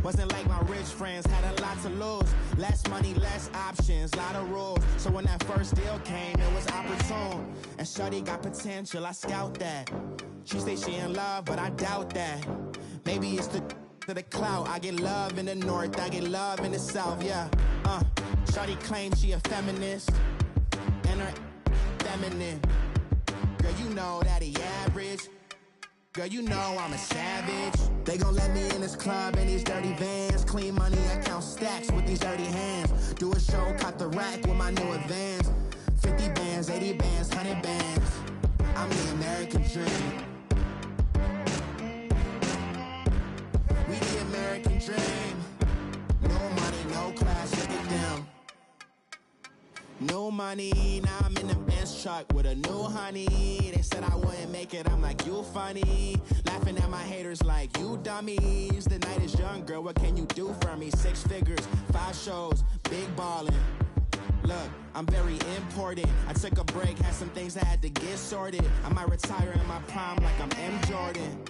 Wasn't like my rich friends, had a lot to lose. Less money, less options, lot of rules. So when that first deal came, it was opportune. And shorty got potential, I scout that. She say she in love, but I doubt that. Maybe it's the clout. I get love in the north, I get love in the south, yeah. Shorty claims she a feminist, and her feminine. Girl, you know that he average. Girl, you know I'm a savage. They gon' let me in this club in these dirty vans. Clean money, I count stacks with these dirty hands. Do a show, caught the rack with my new advance. 50 bands, 80 bands, 100 bands. I'm the American dream. We the American dream. No money, no class, look at them. No money, now I'm in the Benz truck with a new honey. They said I wouldn't make it, I'm like, you funny. Laughing at my haters like, you dummies. The night is young, girl, what can you do for me? 6 figures, 5 shows, big ballin'. Look, I'm very important. I took a break, had some things I had to get sorted. I might retire in my prime like I'm M. Jordan.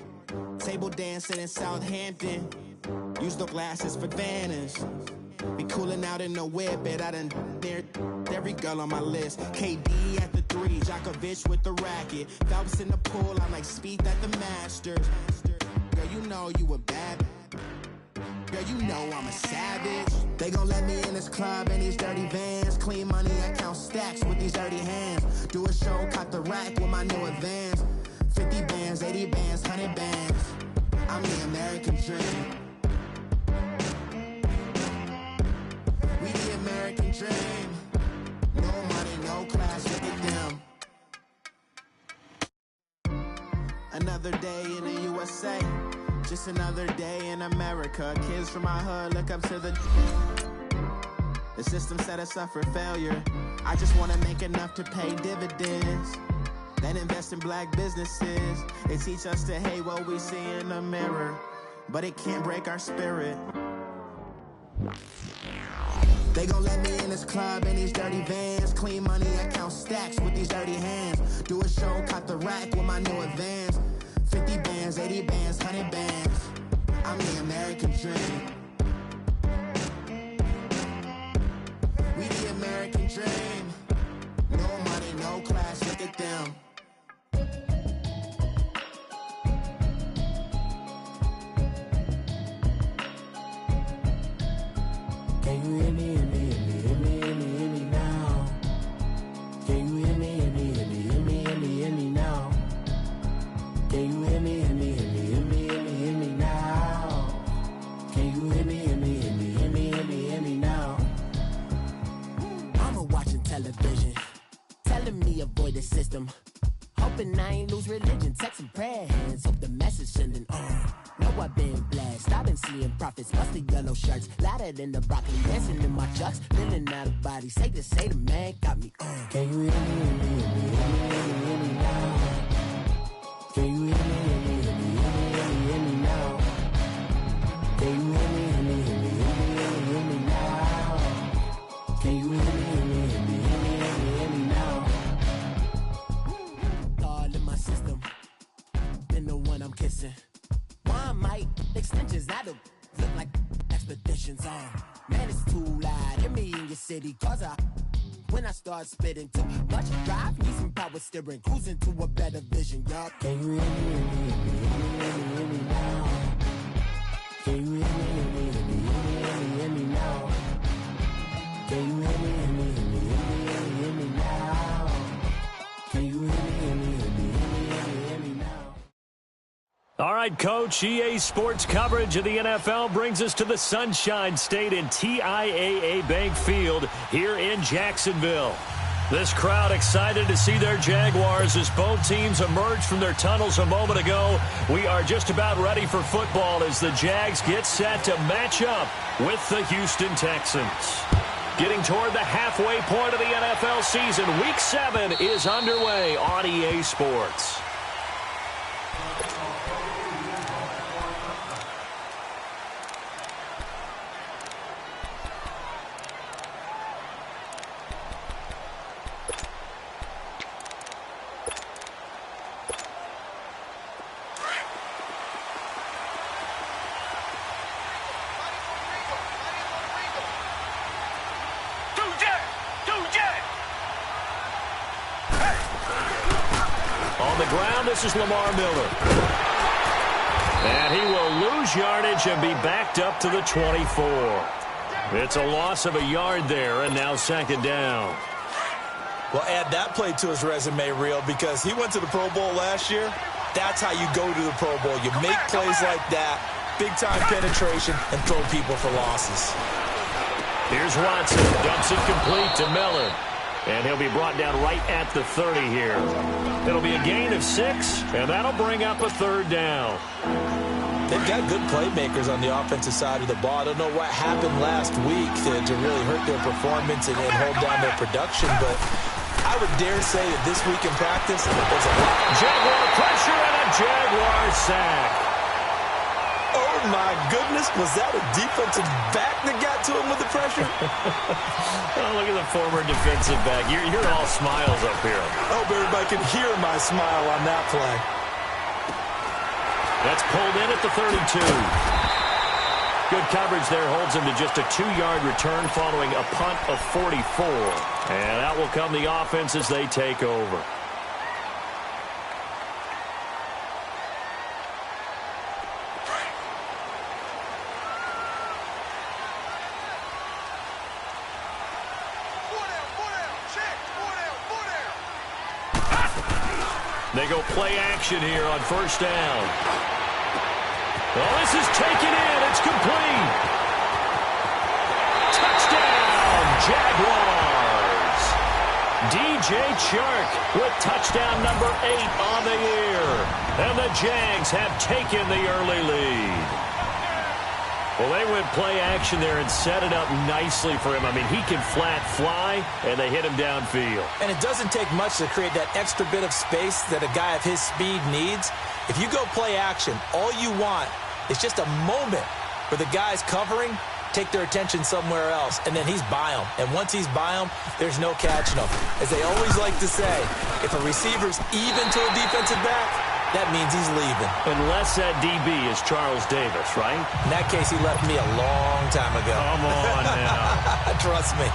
Table dancing in Southampton. Use the glasses for Vannas. Be cooling out in the whip, but I done dared every girl on my list. KD at the 3, Djokovic with the racket. Phelps in the pool, I'm like Speed at the Masters. Girl, you know you a bad. Girl, you know I'm a savage. They gon' let me in this club in these dirty vans. Clean money, I count stacks with these dirty hands. Do a show, caught the rack with my new advance. 50 bands, 80 bands, 100 bands. I'm the American dream. We the American dream. No money, no class, look at them. Another day in the USA. Just another day in America. Kids from my hood look up to the system set us up for failure. I just wanna make enough to pay dividends. Then invest in black businesses. They teach us to hate what we see in the mirror, but it can't break our spirit. They gon' let me in this club in these dirty vans. Clean money, I count stacks with these dirty hands. Do a show, caught the rack with my new advance. 50 bands, 80 bands, 100 bands. I'm the American dream. We the American dream. No money, no class, look at them. Can you hear me, hear me, hear me, hear me, hear me, hear me now? Can you hear me, hear me, hear me, hear me, hear me, hear me now? Can you hear me, hear me, hear me, hear me, hear me, hear me now? Can you hear me, hear me, hear me, hear me, hear me, hear me now? Mama watching television, telling me avoid the system. Hoping I ain't lose religion, texting prayer hands, hope the message sending on. Know I've been blessed, I've been seeing prophets, mustard yellow shirts, louder than the broccoli, dancing in my chucks, feeling out of body, say the man got me on. Can you hear me, hear me, hear me, hear me, hear me, hear me now? Can you hear me, hear me, hear me, hear me, hear me, hear me now? Can you hear me, hear me, hear me, hear me, hear me, hear me now? Can you hear me, hear me, hear me, hear me, hear me, hear me now? All in my system, been the one I'm kissing. One might extensions that'll look like expeditions on. Man, it's too loud. Hear me in your city, cause when I start spitting too much drive, need some power steering, cruising to a better vision, y'all. Can you hear me, hear me, hear me, hear me, hear me, hear me now? Can you hear me, hear me, hear me, hear me, hear me, hear me now? Can you hear me, hear me, hear me, hear me, hear me, hear me now? Can you hear me, hear me, hear me, hear me, hear me now? All right, Coach, EA Sports coverage of the NFL brings us to the Sunshine State in TIAA Bank Field here in Jacksonville. This crowd excited to see their Jaguars as both teams emerged from their tunnels a moment ago. We are just about ready for football as the Jags get set to match up with the Houston Texans. Getting toward the halfway point of the NFL season, Week 7 is underway on EA Sports. this is Lamar Miller. And he will lose yardage and be backed up to the 24. It's a loss of a yard there, and now second down. Well, add that play to his resume, Real, because he went to the Pro Bowl last year. That's how you go to the Pro Bowl. You make plays like that, big-time penetration, and throw people for losses. Here's Watson. Dumps it complete to Miller. And he'll be brought down right at the 30 here. It'll be a gain of 6, and that'll bring up a third down. They've got good playmakers on the offensive side of the ball. I don't know what happened last week to really hurt their performance and hold down their production, but I would dare say that this week in practice, there's a lot. Jaguar pressure and a Jaguar sack. Oh, my goodness. Was that a defensive back that got to him with the pressure? Oh, look at the former defensive back. You're all smiles up here. I hope everybody can hear my smile on that play. That's pulled in at the 32. Good coverage there holds him to just a 2-yard return following a punt of 44. And out will come the offense as they take over. They go play action here on first down. Well, this is taken in. It's complete. Touchdown, Jaguars. DJ Chark with touchdown number 8 on the year. And the Jags have taken the early lead. Well, they went play action there and set it up nicely for him. I mean, he can flat fly, and they hit him downfield. And it doesn't take much to create that extra bit of space that a guy of his speed needs. If you go play action, all you want is just a moment where the guy's covering, take their attention somewhere else, and then he's by him. And once he's by him, there's no catching him. As they always like to say, if a receiver's even to a defensive back, that means he's leaving. Unless that DB is Charles Davis, right? In that case, he left me a long time ago. Come on now. Trust me.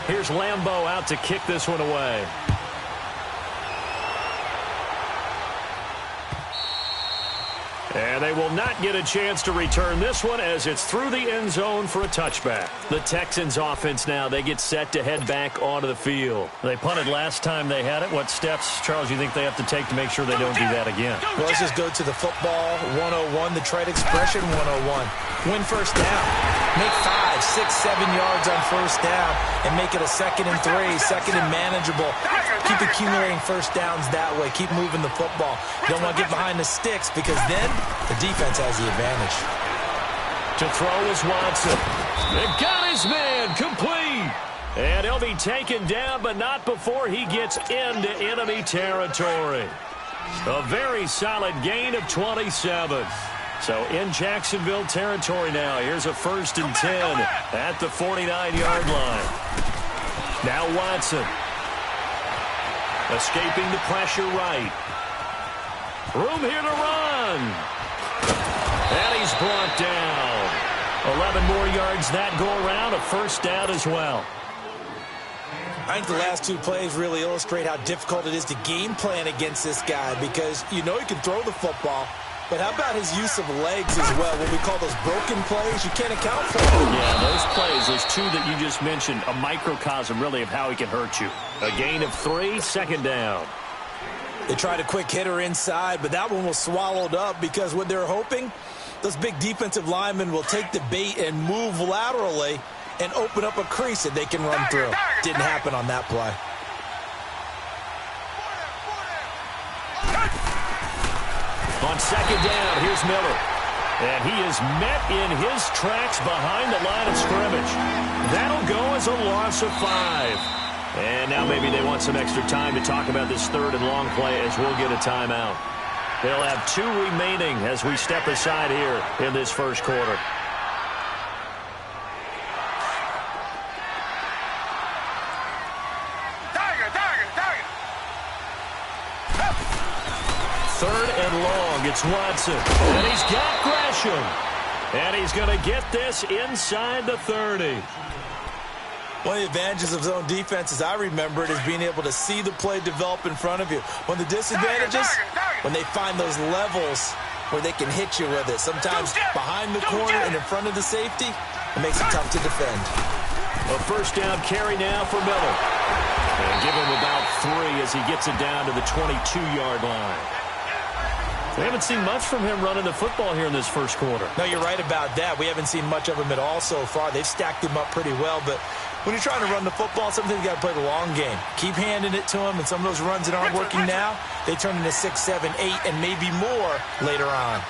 Here's Lambeau out to kick this one away. And they will not get a chance to return this one as it's through the end zone for a touchback. The Texans offense now, they get set to head back onto the field. They punted last time they had it. What steps, Charles, you think they have to take to make sure they don't do that again? Well, let's just go to the football 101, the trade expression 101. Win first down. Make 5, 6, 7 yards on first down and make it a 2nd and 3, 2nd and manageable. Keep accumulating first downs that way. Keep moving the football. You don't want to get behind the sticks because then the defense has the advantage. To throw is Watson. They've got his man complete. And he'll be taken down, but not before he gets into enemy territory. A very solid gain of 27. So in Jacksonville territory now. Here's a 1st and 10 at the 49-yard line. Now Watson. Escaping the pressure right. Room here to run. And he's brought down. 11 more yards that go around. A first down as well. I think the last 2 plays really illustrate how difficult it is to game plan against this guy because you know he can throw the football. But how about his use of legs as well? What we call those broken plays, you can't account for them. Yeah, those plays, those 2 that you just mentioned, a microcosm really of how he can hurt you. A gain of 3, 2nd down. They tried a quick hitter inside, but that one was swallowed up because what they're hoping, those big defensive linemen will take the bait and move laterally and open up a crease that they can run through. Didn't happen on that play. On 2nd down, here's Miller. And he is met in his tracks behind the line of scrimmage. That'll go as a loss of 5. And now maybe they want some extra time to talk about this 3rd and long play as we'll get a timeout. They'll have 2 remaining as we step aside here in this first quarter. It's Watson, and he's got Gresham. And he's going to get this inside the 30. One of the advantages of zone defense, as I remember it, is being able to see the play develop in front of you. One of the disadvantages, when they find those levels where they can hit you with it, sometimes behind the corner and in front of the safety, it makes it tough to defend. A first down carry now for Miller. And give him about 3 as he gets it down to the 22-yard line. We haven't seen much from him running the football here in this first quarter. No, you're right about that. We haven't seen much of him at all so far. They've stacked him up pretty well, but when you're trying to run the football, sometimes you got to play the long game. Keep handing it to him, and some of those runs that aren't working now, they turn into 6, 7, 8, and maybe more later on.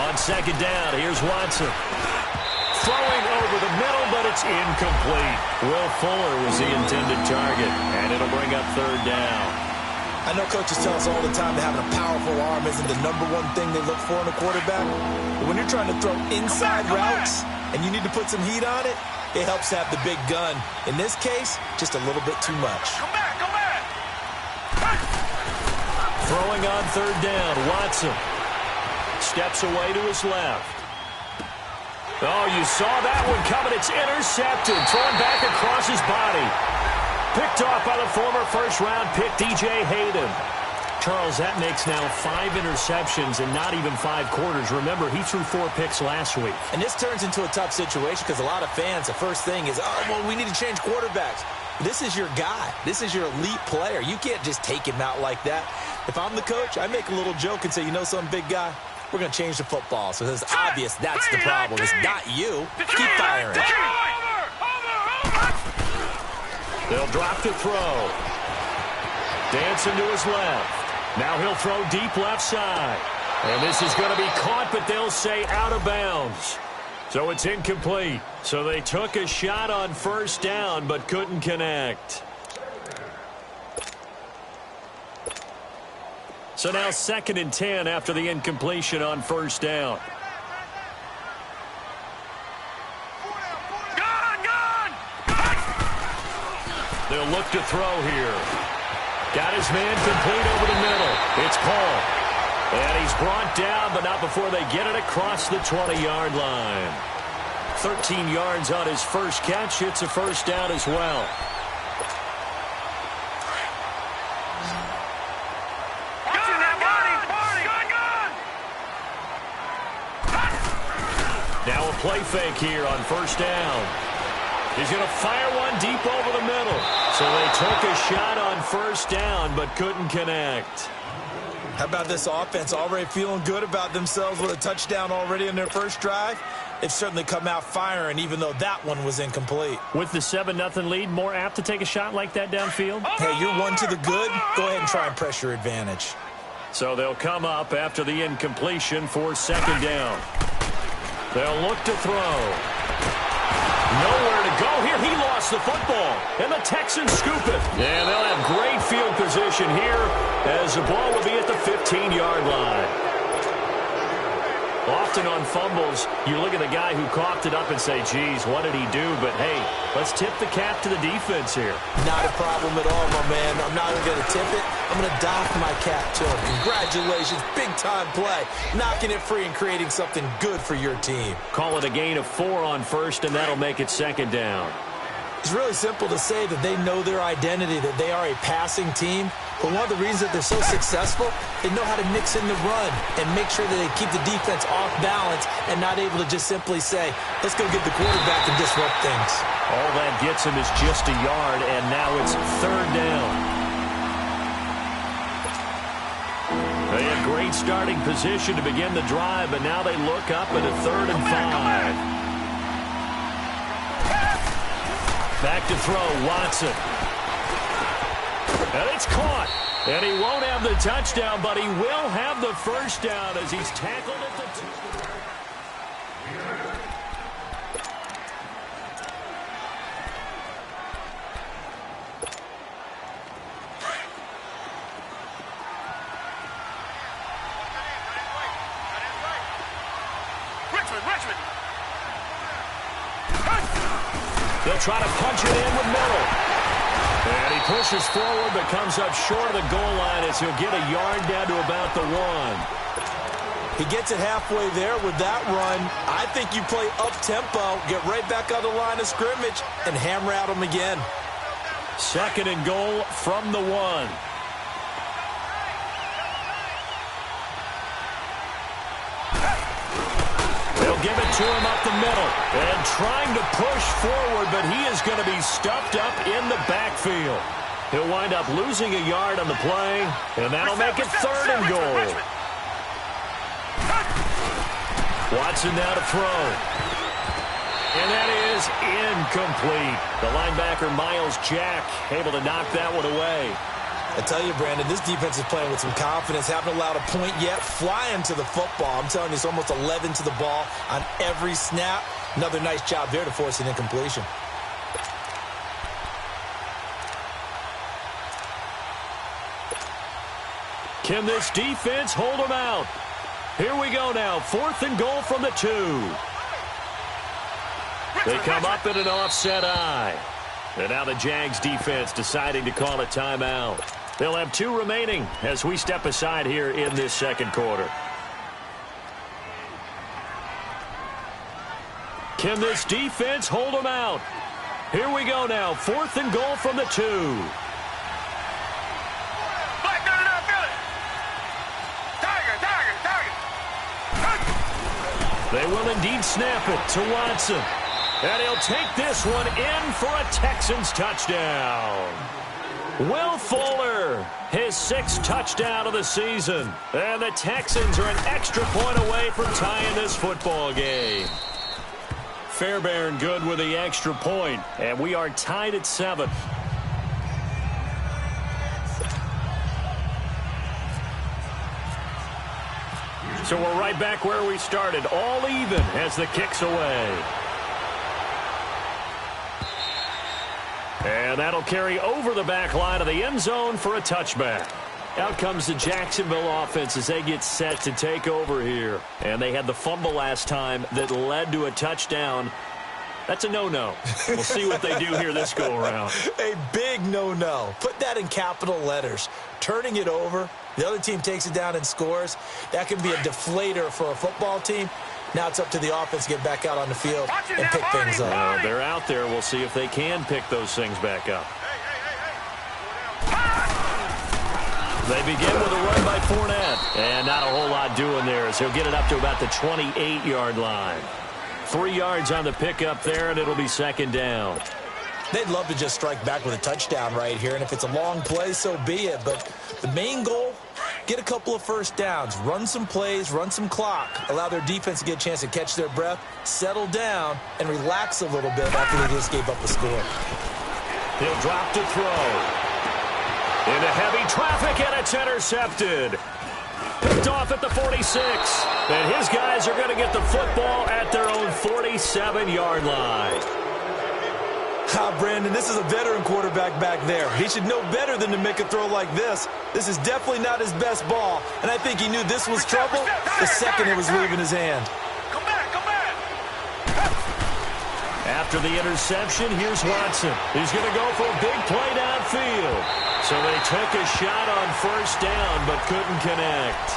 On second down, here's Watson. Throwing over the middle, but it's incomplete. Will Fuller was the intended target, and it'll bring up third down. I know coaches tell us all the time that having a powerful arm isn't the number one thing they look for in a quarterback. But when you're trying to throw inside routes and you need to put some heat on it, it helps to have the big gun. In this case, just a little bit too much. Throwing on third down, Watson. Steps away to his left. Oh, you saw that one coming. It's intercepted. Thrown back across his body. Picked off by the former first-round pick, DJ Hayden. Charles, that makes now 5 interceptions in not even 5 quarters. Remember, he threw 4 picks last week. And this turns into a tough situation because a lot of fans, the first thing is, oh, well, we need to change quarterbacks. This is your guy. This is your elite player. You can't just take him out like that. If I'm the coach, I make a little joke and say, you know something, big guy? We're going to change the football. So it's obvious that's the problem. It's not you. Keep firing. They'll drop the throw. Dancing to his left. Now he'll throw deep left side. And this is going to be caught, but they'll say out of bounds. So it's incomplete. So they took a shot on first down, but couldn't connect. So now 2nd and 10 after the incompletion on first down. They'll look to throw here. Got his man complete over the middle. It's Paul. And he's brought down, but not before they get it across the 20-yard line. 13 yards on his first catch. It's a first down as well. Now a play fake here on first down. He's going to fire one deep over the middle. So they took a shot on first down, but couldn't connect. How about this offense already feeling good about themselves with a touchdown already in their first drive? They've certainly come out firing, even though that one was incomplete. With the 7-0 lead, more apt to take a shot like that downfield? Hey, you're one to the good. Go ahead and try and press your advantage. So they'll come up after the incompletion for second down. They'll look to throw. Nowhere to go here. He lost the football. And the Texans scoop it. And they'll have great field position here as the ball will be at the 15-yard line. Often on fumbles, you look at the guy who coughed it up and say, geez, what did he do? But, hey, let's tip the cap to the defense here. Not a problem at all, my man. I'm not even going to tip it. I'm going to doff my cap to him. Congratulations. Big-time play. Knocking it free and creating something good for your team. Call it a gain of 4 on first, and that'll make it second down. It's really simple to say that they know their identity, that they are a passing team. But one of the reasons that they're so successful, they know how to mix in the run and make sure that they keep the defense off balance and not able to just simply say, let's go get the quarterback and disrupt things. All that gets him is just a yard, and now it's third down. They had great starting position to begin the drive, but now they look up at a 3rd and 5. Back to throw, Watson. And it's caught. And he won't have the touchdown, but he will have the first down as he's tackled at the 2. They'll He'll try to punch it in with Miller. And he pushes forward but comes up short of the goal line as he'll get a yard down to about the 1. He gets it halfway there with that run. I think you play up-tempo, get right back on the line of scrimmage, and hammer at him again. 2nd and goal from the 1. They'll give it to him up the middle. And trying to push forward, but he is going to be stuffed up in the backfield. He'll wind up losing a yard on the play, and that'll make it 3rd and goal. Watson now to throw. And that is incomplete. The linebacker, Miles Jack, able to knock that one away. I tell you, Brandon, this defense is playing with some confidence. Haven't allowed a point yet. Flying to the football. I'm telling you, it's almost 11 to the ball on every snap. Another nice job there to force an incompletion. Can this defense hold them out? Here we go now. 4th and goal from the 2. They come up in an offset eye. And now the Jags defense deciding to call a timeout. They'll have 2 remaining as we step aside here in this 2nd quarter. Can this defense hold them out? Here we go now. 4th and goal from the 2. They will indeed snap it to Watson. And he'll take this one in for a Texans touchdown. Will Fuller, his 6th touchdown of the season. And the Texans are an extra point away from tying this football game. Fairbairn good with the extra point. And we are tied at 7. So we're right back where we started. All even as the kick's away. And that'll carry over the back line of the end zone for a touchback. Out comes the Jacksonville offense as they get set to take over here. And they had the fumble last time that led to a touchdown. That's a no-no. We'll see what they do here this go-around. A big no-no. Put that in capital letters. Turning it over, the other team takes it down and scores. That can be a deflator for a football team. Now it's up to the offense to get back out on the field and pick things up. They're out there. We'll see if they can pick those things back up. They begin with a run by Fournette. And not a whole lot doing there as he'll get it up to about the 28-yard line. 3 yards on the pickup there, and it'll be 2nd down. They'd love to just strike back with a touchdown right here, and if it's a long play, so be it. But the main goal, get a couple of first downs, run some plays, run some clock, allow their defense to get a chance to catch their breath, settle down, and relax a little bit after they just gave up a score. He'll drop to throw. Into heavy traffic, and it's intercepted. Picked off at the 46. And his guys are going to get the football at their own 47-yard line. Brandon, this is a veteran quarterback back there. He should know better than to make a throw like this. This is definitely not his best ball, and I think he knew this was trouble the second it was leaving his hand. Come back. After the interception, here's Watson. He's going to go for a big play downfield. So they took a shot on 1st down, but couldn't connect.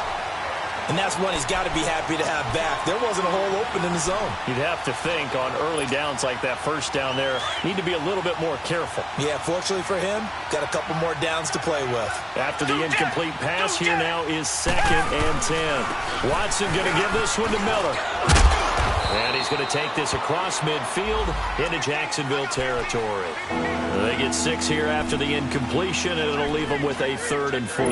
And that's one he's got to be happy to have back. There wasn't a hole open in the zone. You'd have to think on early downs like that 1st down there, need to be a little bit more careful. Yeah, fortunately for him, got a couple more downs to play with. After the incomplete pass, here now is 2nd and 10. Watson going to give this one to Miller. And he's going to take this across midfield into Jacksonville territory. They get 6 here after the incompletion, and it'll leave them with a 3rd and 4.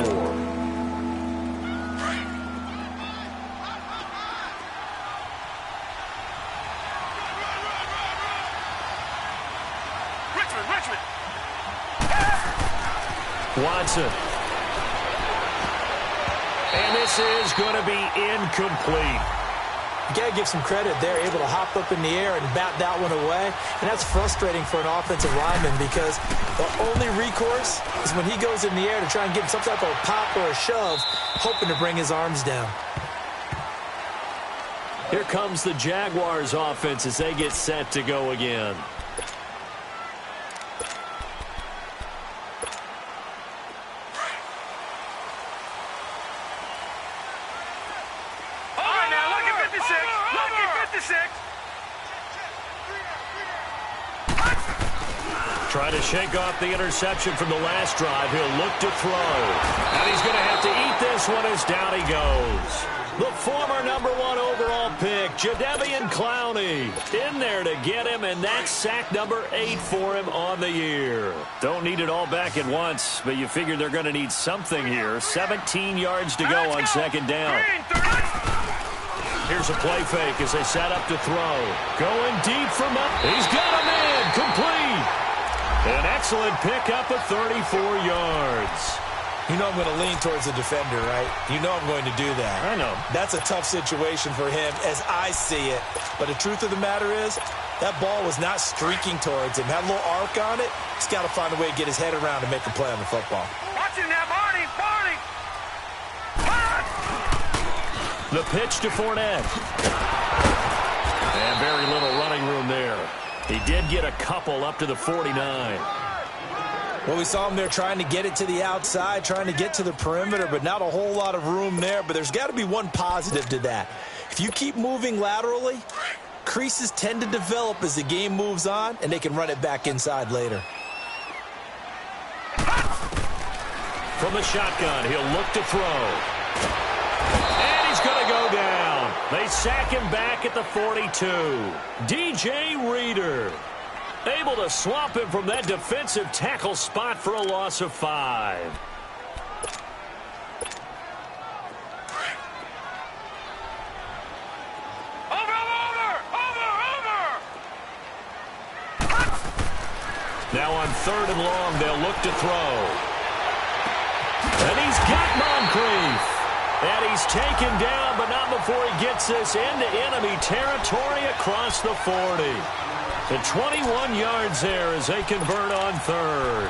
Watson. And this is going to be incomplete. You got to give some credit. They're able to hop up in the air and bat that one away. And that's frustrating for an offensive lineman because the only recourse is when he goes in the air to try and get some type of pop or a shove, hoping to bring his arms down. Here comes the Jaguars offense as they get set to go again. Trying to shake off the interception from the last drive. He'll look to throw. And he's going to have to eat this one as down he goes. The former number 1 overall pick, Jadeveon Clowney, in there to get him, and that's sack number 8 for him on the year. Don't need it all back at once, but you figure they're going to need something here. 17 yards to go on second down. Here's a play fake as they set up to throw. Going deep from up. He's got a man. Complete. An excellent pickup of 34 yards. You know I'm going to lean towards the defender, right? You know I'm going to do that. I know. That's a tough situation for him as I see it. But the truth of the matter is, that ball was not streaking towards him. Had a little arc on it. He's got to find a way to get his head around and make a play on the football. Watching that, Barney! The pitch to Fournette. And very little running room there. He did get a couple up to the 49. Well, we saw him there trying to get it to the outside, trying to get to the perimeter, but not a whole lot of room there. But there's got to be one positive to that. If you keep moving laterally, creases tend to develop as the game moves on, and they can run it back inside later. From the shotgun, he'll look to throw. And he's going to go down. They sack him back at the 42. DJ Reader able to swap him from that defensive tackle spot for a loss of 5. Now on 3rd and long, they'll look to throw. And he's got Moncrief. And he's taken down, but not before he gets this into enemy territory across the 40. The 21 yards there as they convert on 3rd.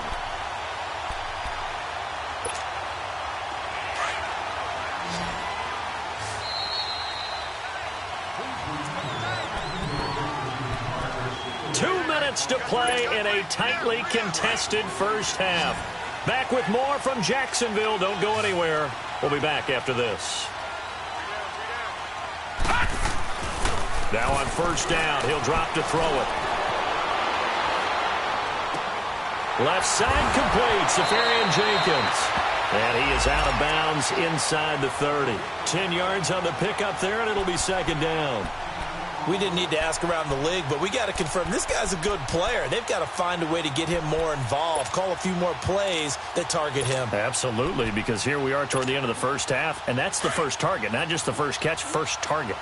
To play in a tightly contested first half. Back with more from Jacksonville. Don't go anywhere. We'll be back after this. Now on 1st down, he'll drop to throw it. Left side complete, Safarian Jenkins. And he is out of bounds inside the 30. 10 yards on the pickup there, and it'll be 2nd down. We didn't need to ask around the league, but we got to confirm this guy's a good player. They've got to find a way to get him more involved, call a few more plays that target him. Absolutely, because here we are toward the end of the first half, and that's the first target, not just the first catch, first target.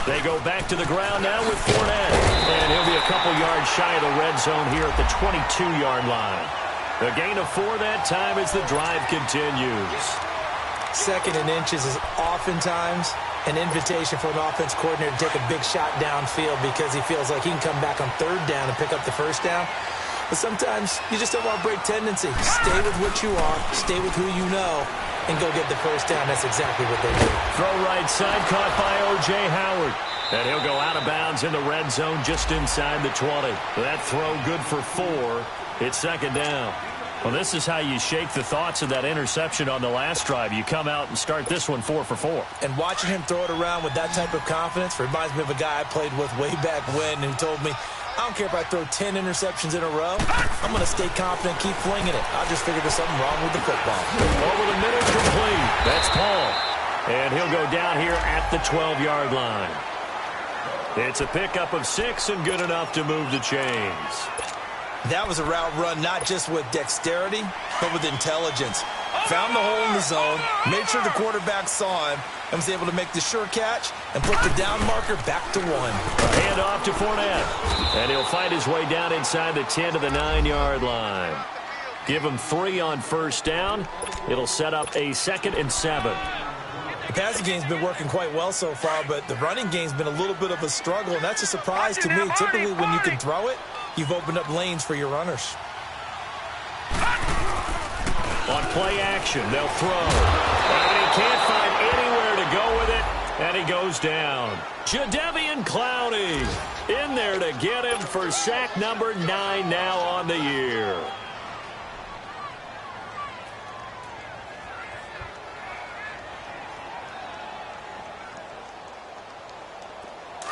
They go back to the ground now with Fournette, and he'll be a couple yards shy of the red zone here at the 22-yard line. The gain of 4 that time as the drive continues. 2nd and inches is oftentimes an invitation for an offense coordinator to take a big shot downfield because he feels like he can come back on 3rd down and pick up the 1st down. But sometimes you just don't want to break tendency. Stay with what you are, stay with who you know, and go get the 1st down. That's exactly what they do. Throw right side, caught by O.J. Howard. And he'll go out of bounds in the red zone just inside the 20. That throw good for 4. It's 2nd down. Well, this is how you shake the thoughts of that interception on the last drive. You come out and start this one 4 for 4. And watching him throw it around with that type of confidence reminds me of a guy I played with way back when who told me, I don't care if I throw 10 interceptions in a row. I'm going to stay confident, keep flinging it. I'll just figure there's something wrong with the football. Over the middle, complete. That's Paul. And he'll go down here at the 12-yard line. It's a pickup of 6 and good enough to move the chains. That was a route run not just with dexterity, but with intelligence. Found the hole in the zone, made sure the quarterback saw him, and was able to make the sure catch and put the down marker back to 1. Hand off to Fournette. And he'll find his way down inside the 10 to the 9-yard line. Give him 3 on 1st down. It'll set up a 2nd and 7. The passing game's been working quite well so far, but the running game's been a little bit of a struggle, and that's a surprise to me. Typically, when you can throw it, you've opened up lanes for your runners. On play action, they'll throw. And he can't find anywhere to go with it, and he goes down. Jadeveon Clowney in there to get him for sack number 9 now on the year.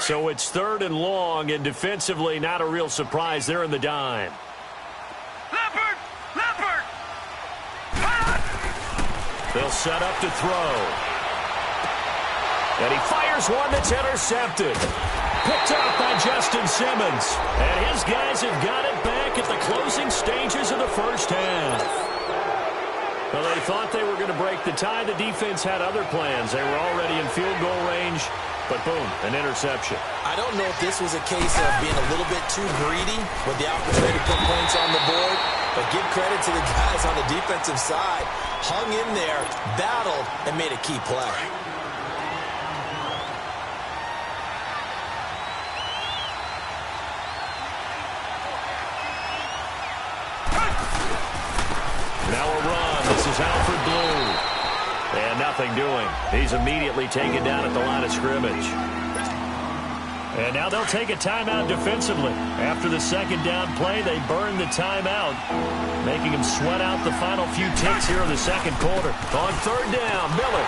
So it's 3rd and long, and defensively not a real surprise. They're in the dime. Leopard! They'll set up to throw. And he fires one that's intercepted. Picked up by Justin Simmons. And his guys have got it back at the closing stages of the first half. Well, they thought they were going to break the tie. The defense had other plans. They were already in field goal range, but boom, an interception. I don't know if this was a case of being a little bit too greedy with the opportunity to put points on the board, but give credit to the guys on the defensive side. Hung in there, battled, and made a key play. Now a run. This is Alfred Blue. And nothing doing. He's immediately taken down at the line of scrimmage. And now they'll take a timeout defensively. After the second down play, they burn the timeout, making him sweat out the final few ticks here in the second quarter. On 3rd down, Miller.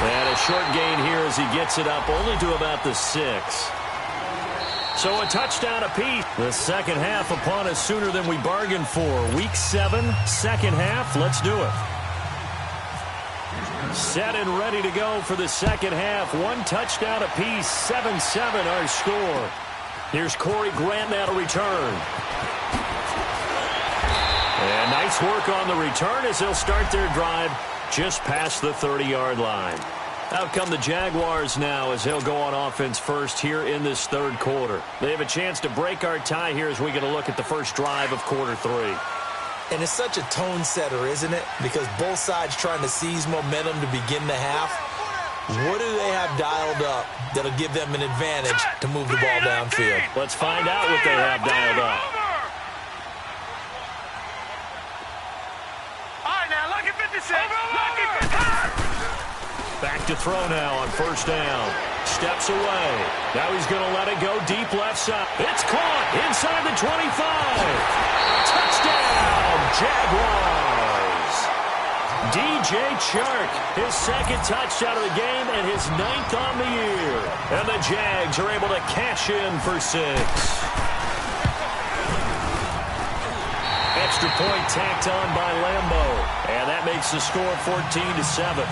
And a short gain here as he gets it up only to about the 6. So a touchdown apiece. The second half upon us sooner than we bargained for. Week 7, second half. Let's do it. Set and ready to go for the second half. 1 touchdown apiece. 7-7 our score. Here's Corey Grant now to return. And nice work on the return as they'll start their drive just past the 30-yard line. Out come the Jaguars now as they'll go on offense first here in this 3rd quarter. They have a chance to break our tie here as we get a look at the first drive of quarter 3. And it's such a tone setter, isn't it? Because both sides trying to seize momentum to begin the half. What do they have dialed up that'll give them an advantage to move the ball downfield? Let's find out what they have dialed up. All right, now, lucky 56. Lucky 56. Back to throw now on 1st down. Steps away. Now he's going to let it go deep left side. It's caught inside the 25. Touchdown, Jaguars. DJ Chark, his 2nd touchdown of the game and his 9th on the year. And the Jags are able to cash in for 6. Extra point tacked on by Lambo. And that makes the score 14-7.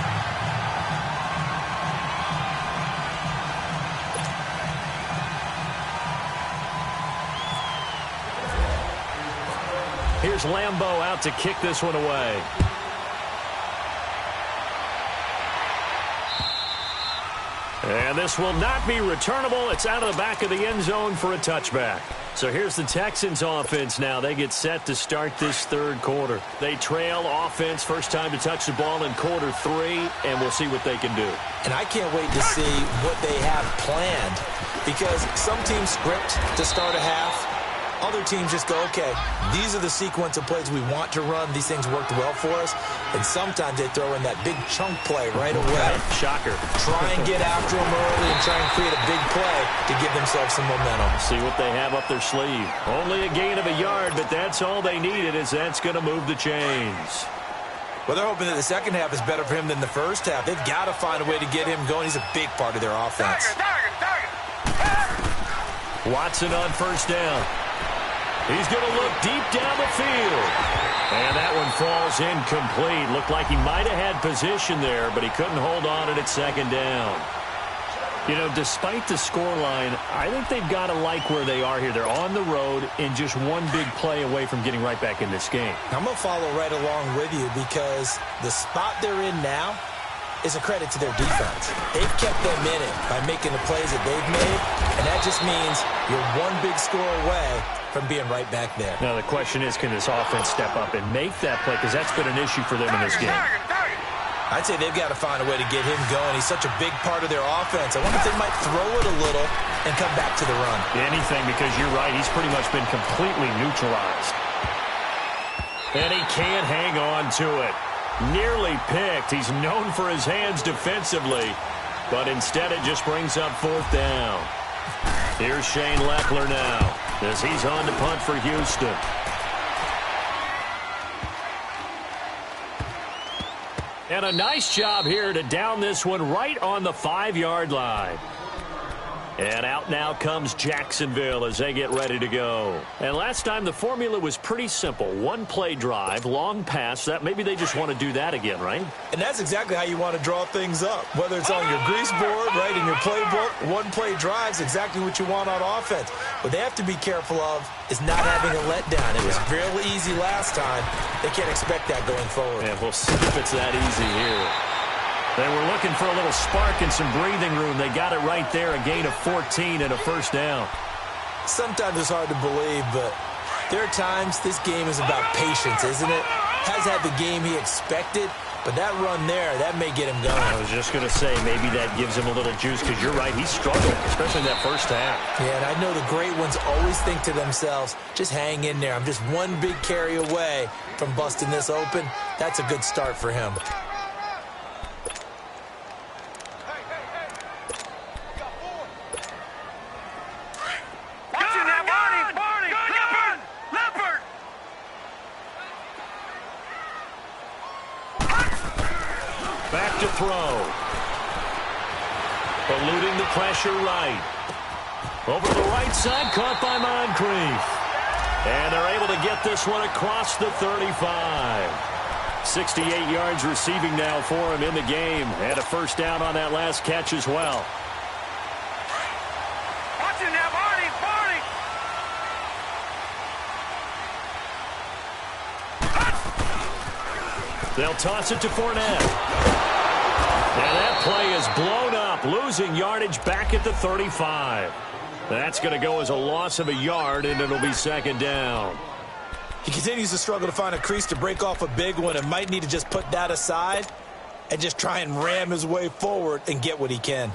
Here's Lambo out to kick this one away. And this will not be returnable. It's out of the back of the end zone for a touchback. So here's the Texans offense now. They get set to start this 3rd quarter. They trail offense, first time to touch the ball in quarter 3, and we'll see what they can do. And I can't wait to see what they have planned, because some teams script to start a half. Other teams just go, okay, these are the sequence of plays we want to run. These things worked well for us. And sometimes they throw in that big chunk play right away. Shocker. Try and get after them early and try and create a big play to give themselves some momentum. See what they have up their sleeve. Only a gain of a yard, but that's all they needed, as that's going to move the chains. Well, they're hoping that the second half is better for him than the first half. They've got to find a way to get him going. He's a big part of their offense. Watson on 1st down. He's going to look deep down the field. And that one falls incomplete. Looked like he might have had position there, but he couldn't hold on at 2nd down. You know, despite the scoreline, I think they've got to like where they are here. They're on the road and just one big play away from getting right back in this game. I'm going to follow right along with you, because the spot they're in now is a credit to their defense. They've kept them in it by making the plays that they've made, and that just means you're one big score away from being right back there. Now the question is, can this offense step up and make that play? Because that's been an issue for them in this game. I'd say they've got to find a way to get him going. He's such a big part of their offense. I wonder if they might throw it a little and come back to the run. Anything, because you're right. He's pretty much been completely neutralized. And he can't hang on to it. Nearly picked. He's known for his hands defensively, but instead it just brings up 4th down. Here's Shane Lechler now, as he's on to punt for Houston. And a nice job here to down this one right on the 5-yard line. And out now comes Jacksonville as they get ready to go. And last time the formula was pretty simple. One play drive, long pass. That maybe they just want to do that again, right? And that's exactly how you want to draw things up. Whether it's on your grease board, right, in your playbook, one play drive is exactly what you want on offense. What they have to be careful of is not having a letdown. It was real easy last time. They can't expect that going forward. Yeah, we'll see if it's that easy here. They were looking for a little spark and some breathing room. They got it right there, a gain of 14 and a first down. Sometimes it's hard to believe, but there are times this game is about patience, isn't it? Has had the game he expected, but that run there, that may get him going. I was just going to say, maybe that gives him a little juice, because you're right, he struggled, especially in that first half. Yeah, and I know the great ones always think to themselves, just hang in there. I'm just one big carry away from busting this open. That's a good start for him. Back to throw. Eluding the pressure right. Over the right side, caught by Moncrief. And they're able to get this one across the 35. 68 yards receiving now for him in the game. And a first down on that last catch as well. Watch it now, Barney! They'll toss it to Fournette. And that play is blown up, losing yardage back at the 35. That's going to go as a loss of a yard, and it'll be second down. He continues to struggle to find a crease to break off a big one and might need to just put that aside and just try and ram his way forward and get what he can.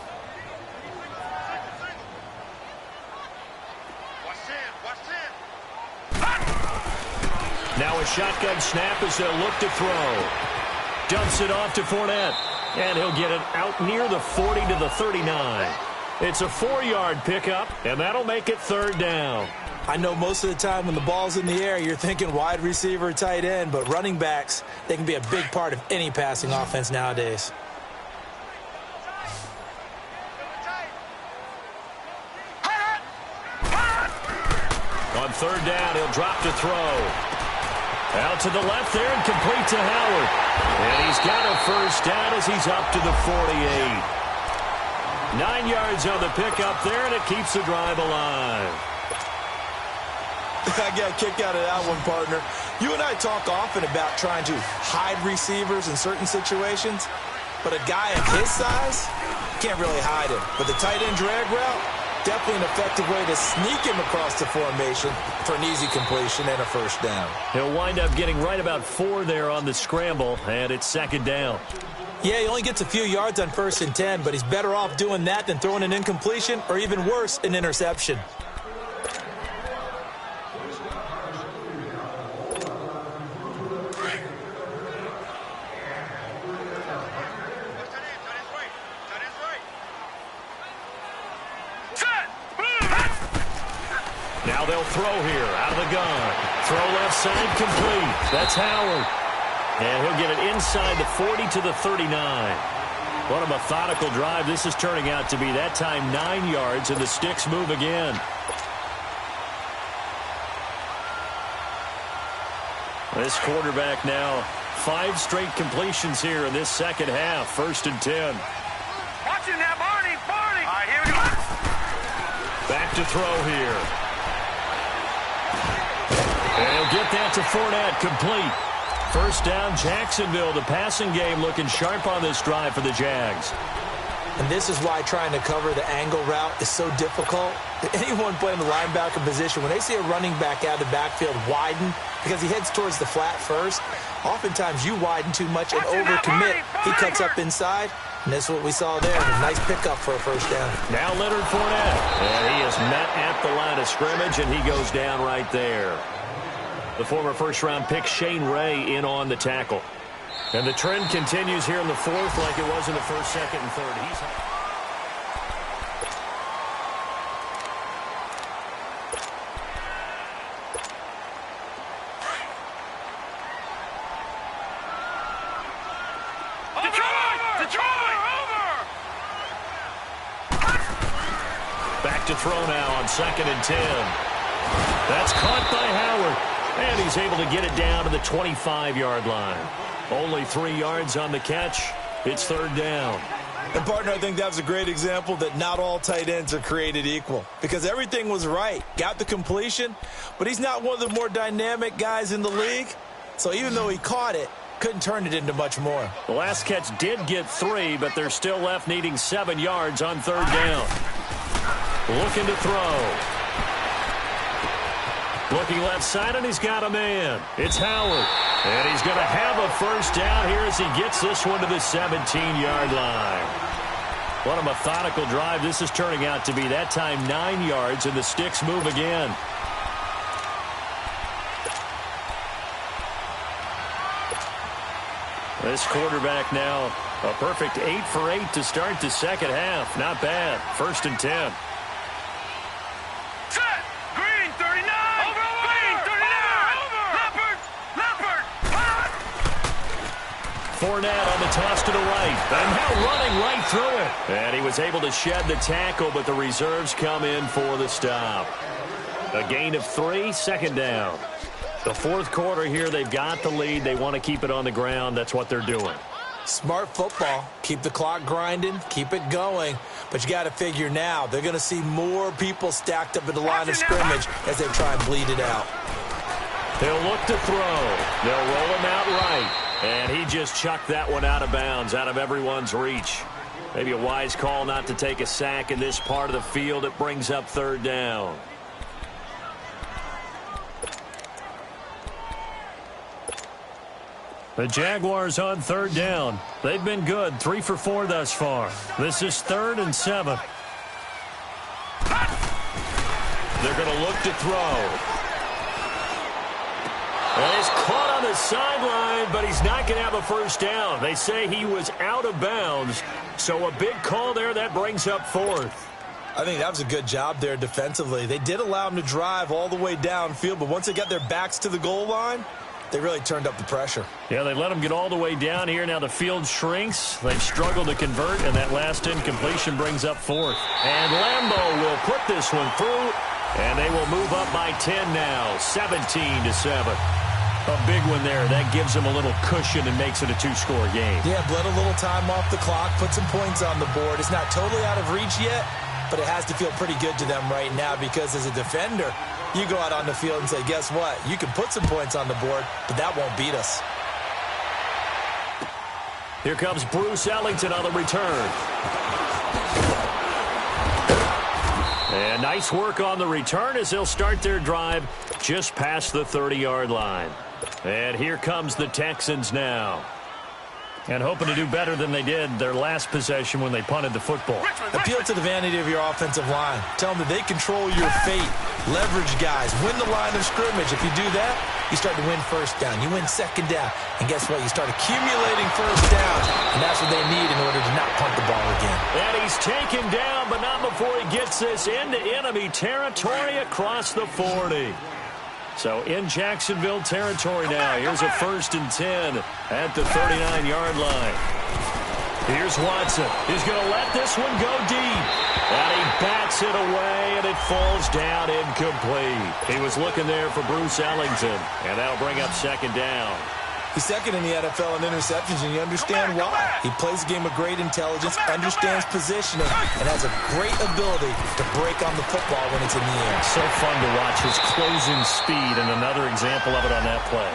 Now a shotgun snap as they'll look to throw. Dumps it off to Fournette. And he'll get it out near the 40 to the 39. It's a 4-yard pickup, and that'll make it third down. I know most of the time when the ball's in the air, you're thinking wide receiver, tight end, but running backs, they can be a big part of any passing offense nowadays. On third down, he'll drop to throw. Out to the left there and complete to Howard. And he's got a first down as he's up to the 48. 9 yards on the pickup there, and it keeps the drive alive. I got a kick out of that one, partner. You and I talk often about trying to hide receivers in certain situations, but a guy of his size can't really hide him. But the tight end drag route, definitely an effective way to sneak him across the formation for an easy completion and a first down. He'll wind up getting right about 4 there on the scramble, and it's second down. Yeah, he only gets a few yards on 1st and 10, but he's better off doing that than throwing an incompletion or even worse, an interception. Now they'll throw here out of the gun. Throw left side complete. That's Howard. And he'll get it inside the 40 to the 39. What a methodical drive this is turning out to be. That time 9 yards, and the sticks move again. This quarterback now 5 straight completions here in this second half. 1st and 10. Watch it now, Barney! All right, here we go. Back to throw here. And he'll get that to Fournette, complete. First down, Jacksonville. The passing game looking sharp on this drive for the Jags. And this is why trying to cover the angle route is so difficult. Anyone playing the linebacker position, when they see a running back out of the backfield widen because he heads towards the flat first, oftentimes you widen too much and overcommit. He cuts up inside, and that's what we saw there. A nice pickup for a first down. Now Leonard Fournette. And he is met at the line of scrimmage, and he goes down right there. The former first-round pick Shane Ray in on the tackle. And the trend continues here in the 4th like it was in the 1st, 2nd, and 3rd. throw now on 2nd and 10. That's caught by Howard. And he's able to get it down to the 25-yard line. Only 3 yards on the catch. It's 3rd down. And, partner, I think that was a great example that not all tight ends are created equal. Because everything was right. Got the completion, but he's not one of the more dynamic guys in the league. So even though he caught it, couldn't turn it into much more. The last catch did get 3, but they're still left needing 7 yards on 3rd down. Looking to throw. Looking left side, and he's got a man. It's Howard. And he's going to have a 1st down here as he gets this one to the 17-yard line. What a methodical drive this is turning out to be. That time 9 yards, and the sticks move again. This quarterback now, a perfect 8 for 8 to start the second half. Not bad. 1st and 10. Set! Green 39! Over! Green 39! Leopard! Fournette on the toss to the right. And now running right through it. And he was able to shed the tackle, but the reserves come in for the stop. A gain of 3, 2nd down. The 4th quarter here, they've got the lead. They want to keep it on the ground. That's what they're doing. Smart football. Keep the clock grinding. Keep it going. But you got to figure now, they're going to see more people stacked up at the line of scrimmage as they try and bleed it out. They'll look to throw. They'll roll him out right. And he just chucked that one out of bounds, out of everyone's reach. Maybe a wise call not to take a sack in this part of the field. It brings up 3rd down. The Jaguars on 3rd down. They've been good, 3 for 4 thus far. This is 3rd and 7. They're going to look to throw. And he's caught on the sideline, but he's not going to have a 1st down. They say he was out of bounds, so a big call there. That brings up 4th. I think that was a good job there defensively. They did allow him to drive all the way downfield, but once they got their backs to the goal line, they really turned up the pressure. Yeah, they let him get all the way down here. Now the field shrinks. They've struggled to convert, and that last incompletion brings up 4th. And Lambeau will put this one through, and they will move up by 10 now, 17-7. A big one there. That gives them a little cushion and makes it a 2-score game. Yeah, bled a little time off the clock, put some points on the board. It's not totally out of reach yet, but it has to feel pretty good to them right now because as a defender, you go out on the field and say, guess what? You can put some points on the board, but that won't beat us. Here comes Bruce Ellington on the return. And nice work on the return as they'll start their drive just past the 30-yard line. And here comes the Texans now. And hoping to do better than they did their last possession when they punted the football. Appeal to the vanity of your offensive line. Tell them that they control your fate. Leverage guys. Win the line of scrimmage. If you do that, you start to win 1st down. You win 2nd down. And guess what? You start accumulating 1st downs. And that's what they need in order to not punt the ball again. And he's taken down, but not before he gets this into enemy territory across the 40. So in Jacksonville territory now. Here's a 1st and 10 at the 39-yard line. Here's Watson. He's going to let this one go deep. And he bats it away, and it falls down incomplete. He was looking there for Bruce Ellington, and that'll bring up 2nd down. He's 2nd in the NFL in interceptions, and you understand why. He plays a game of great intelligence, understands positioning, and has a great ability to break on the football when it's in the air. So fun to watch his closing speed, and another example of it on that play.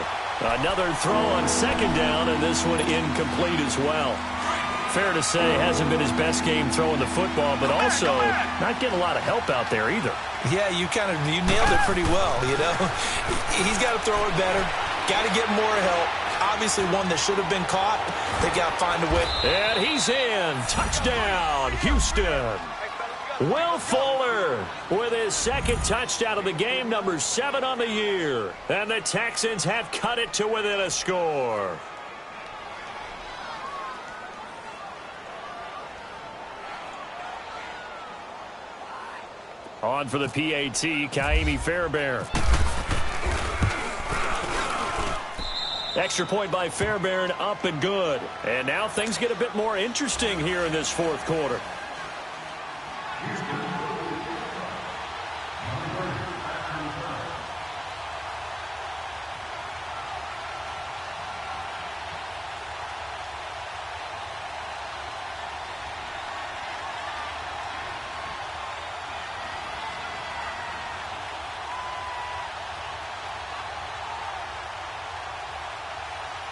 Another throw on 2nd down, and this one incomplete as well. Fair to say, hasn't been his best game throwing the football, but also not getting a lot of help out there either. Yeah, you nailed it pretty well, you know. He's got to throw it better. Got to get more help. Obviously one that should have been caught. They got to find a way. And he's in. Touchdown, Houston. Will Fuller with his 2nd touchdown of the game, number 7 on the year. And the Texans have cut it to within a score. On for the PAT, Kaimi Fairbairn. Extra point by Fairbairn, up and good. And now things get a bit more interesting here in this 4th quarter.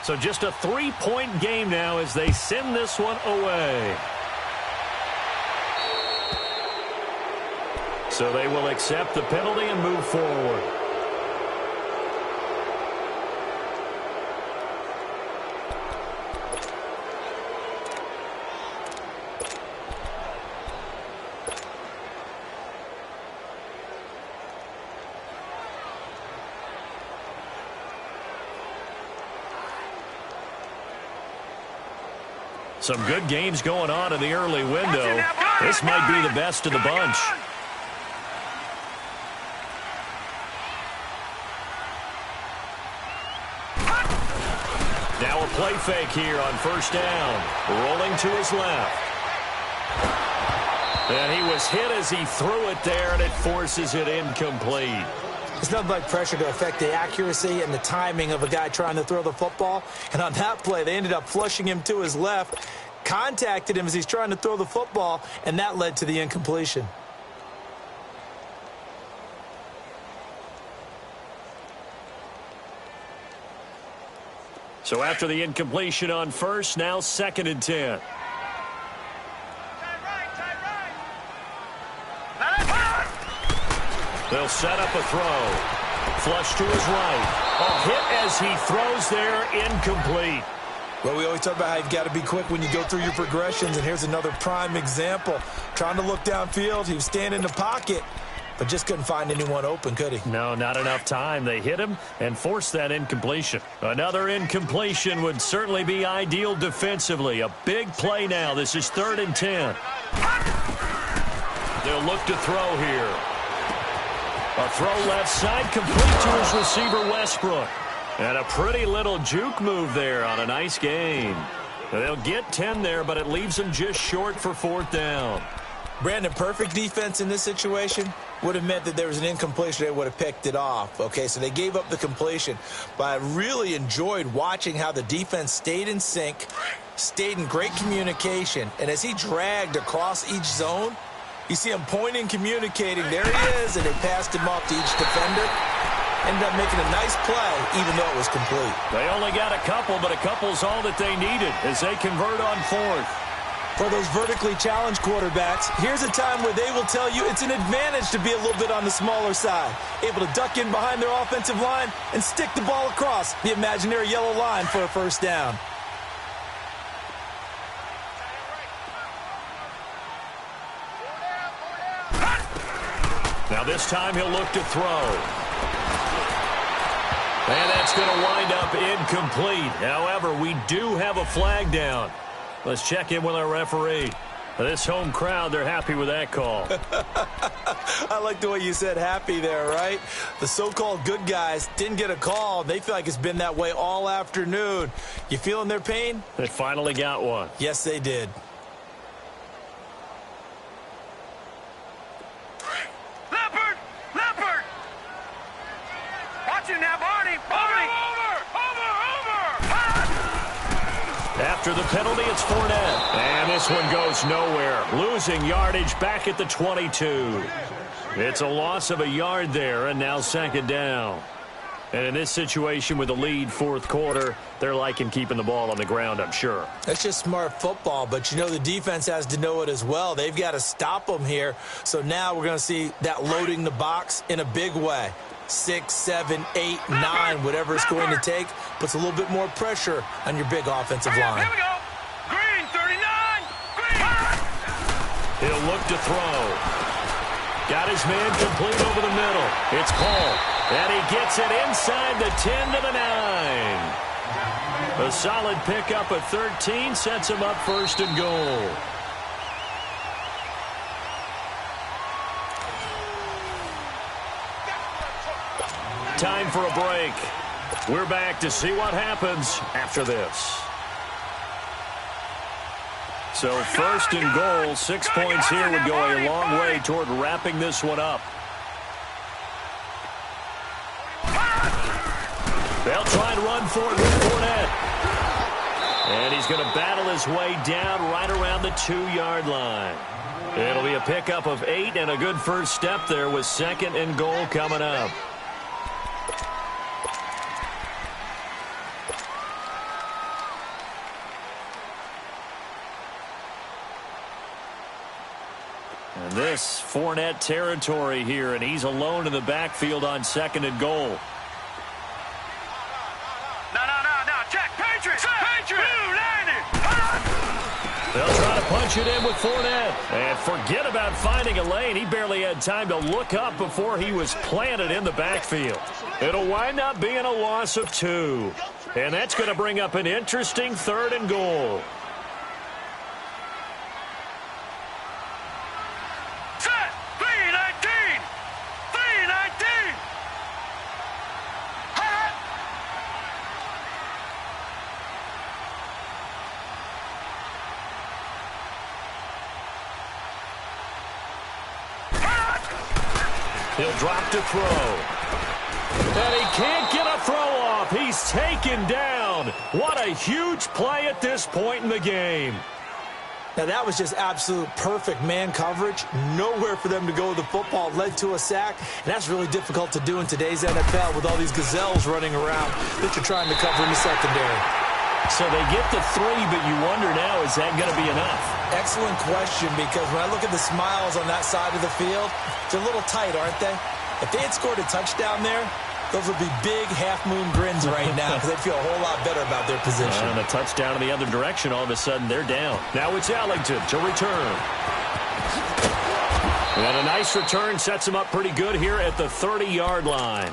So just a 3-point game now as they send this one away. So they will accept the penalty and move forward. Some good games going on in the early window. This might be the best of the bunch. Now a play fake here on first down. Rolling to his left. And he was hit as he threw it there, and it forces it incomplete. It's nothing like pressure to affect the accuracy and the timing of a guy trying to throw the football. And on that play, they ended up flushing him to his left, contacted him as he's trying to throw the football, and that led to the incompletion. So after the incompletion on first, now 2nd and 10. They'll set up a throw. Flush to his right. A hit as he throws there, incomplete. Well, we always talk about how you've got to be quick when you go through your progressions, and here's another prime example. Trying to look downfield, he was standing in the pocket, but just couldn't find anyone open, could he? No, not enough time. They hit him and forced that incompletion. Another incompletion would certainly be ideal defensively. A big play now. This is 3rd and 10. They'll look to throw here. A throw left side, complete to his receiver, Westbrook. And a pretty little juke move there on a nice gain. They'll get 10 there, but it leaves them just short for 4th down. Brandon, perfect defense in this situation would have meant that there was an incompletion. They would have picked it off. Okay, so they gave up the completion. But I really enjoyed watching how the defense stayed in sync, stayed in great communication. And as he dragged across each zone, you see him pointing, communicating. There he is, and they passed him off to each defender. Ended up making a nice play, even though it was complete. They only got a couple, but a couple's all that they needed as they convert on 4th. For those vertically challenged quarterbacks, here's a time where they will tell you it's an advantage to be a little bit on the smaller side. Able to duck in behind their offensive line and stick the ball across the imaginary yellow line for a 1st down. Now this time he'll look to throw. And that's going to wind up incomplete. However, we do have a flag down. Let's check in with our referee. This home crowd, they're happy with that call. I like the way you said happy there, right? The so-called good guys didn't get a call. They feel like it's been that way all afternoon. You feeling their pain? They finally got one. Yes, they did. Leopard! Watch it now, Barney! Over! After the penalty, it's Fournette. And this one goes nowhere. Losing yardage back at the 22. It's a loss of a yard there, and now 2nd down. And in this situation with the lead 4th quarter, they're liking keeping the ball on the ground, I'm sure. That's just smart football, but you know the defense has to know it as well. They've got to stop them here. So now we're going to see that loading the box in a big way. 6, 7, 8, 9, whatever it's going to take, puts a little bit more pressure on your big offensive line. Here we go. Green, 39. Green. He'll look to throw. Got his man complete over the middle. It's called. And he gets it inside the 10 to the 9. A solid pickup of 13 sets him up 1st and goal. Time for a break. We're back to see what happens after this. So 1st and goal, 6 points here would go a long way toward wrapping this one up. They'll try and run for it with Fournette. And he's going to battle his way down right around the 2-yard line. It'll be a pickup of 8 and a good first step there with 2nd and goal coming up. This Fournette territory here, and he's alone in the backfield on 2nd and goal. No, check, Patriots! Patriots! They'll try to punch it in with Fournette. And forget about finding a lane. He barely had time to look up before he was planted in the backfield. It'll wind up being a loss of 2. And that's going to bring up an interesting 3rd and goal. Set! 319! 319! He'll drop to throw. And he can't get a throw off. He's taken down. What a huge play at this point in the game. Now, that was just absolute perfect man coverage. Nowhere for them to go with the football. Led to a sack. And that's really difficult to do in today's NFL with all these gazelles running around that you're trying to cover in the secondary. So they get the 3, but you wonder now, is that going to be enough? Excellent question, because when I look at the smiles on that side of the field, they're a little tight, aren't they? If they had scored a touchdown there, those would be big half-moon grins right now because they'd feel a whole lot better about their position. And a touchdown in the other direction, all of a sudden they're down. Now it's Ellington to return. And a nice return sets him up pretty good here at the 30-yard line.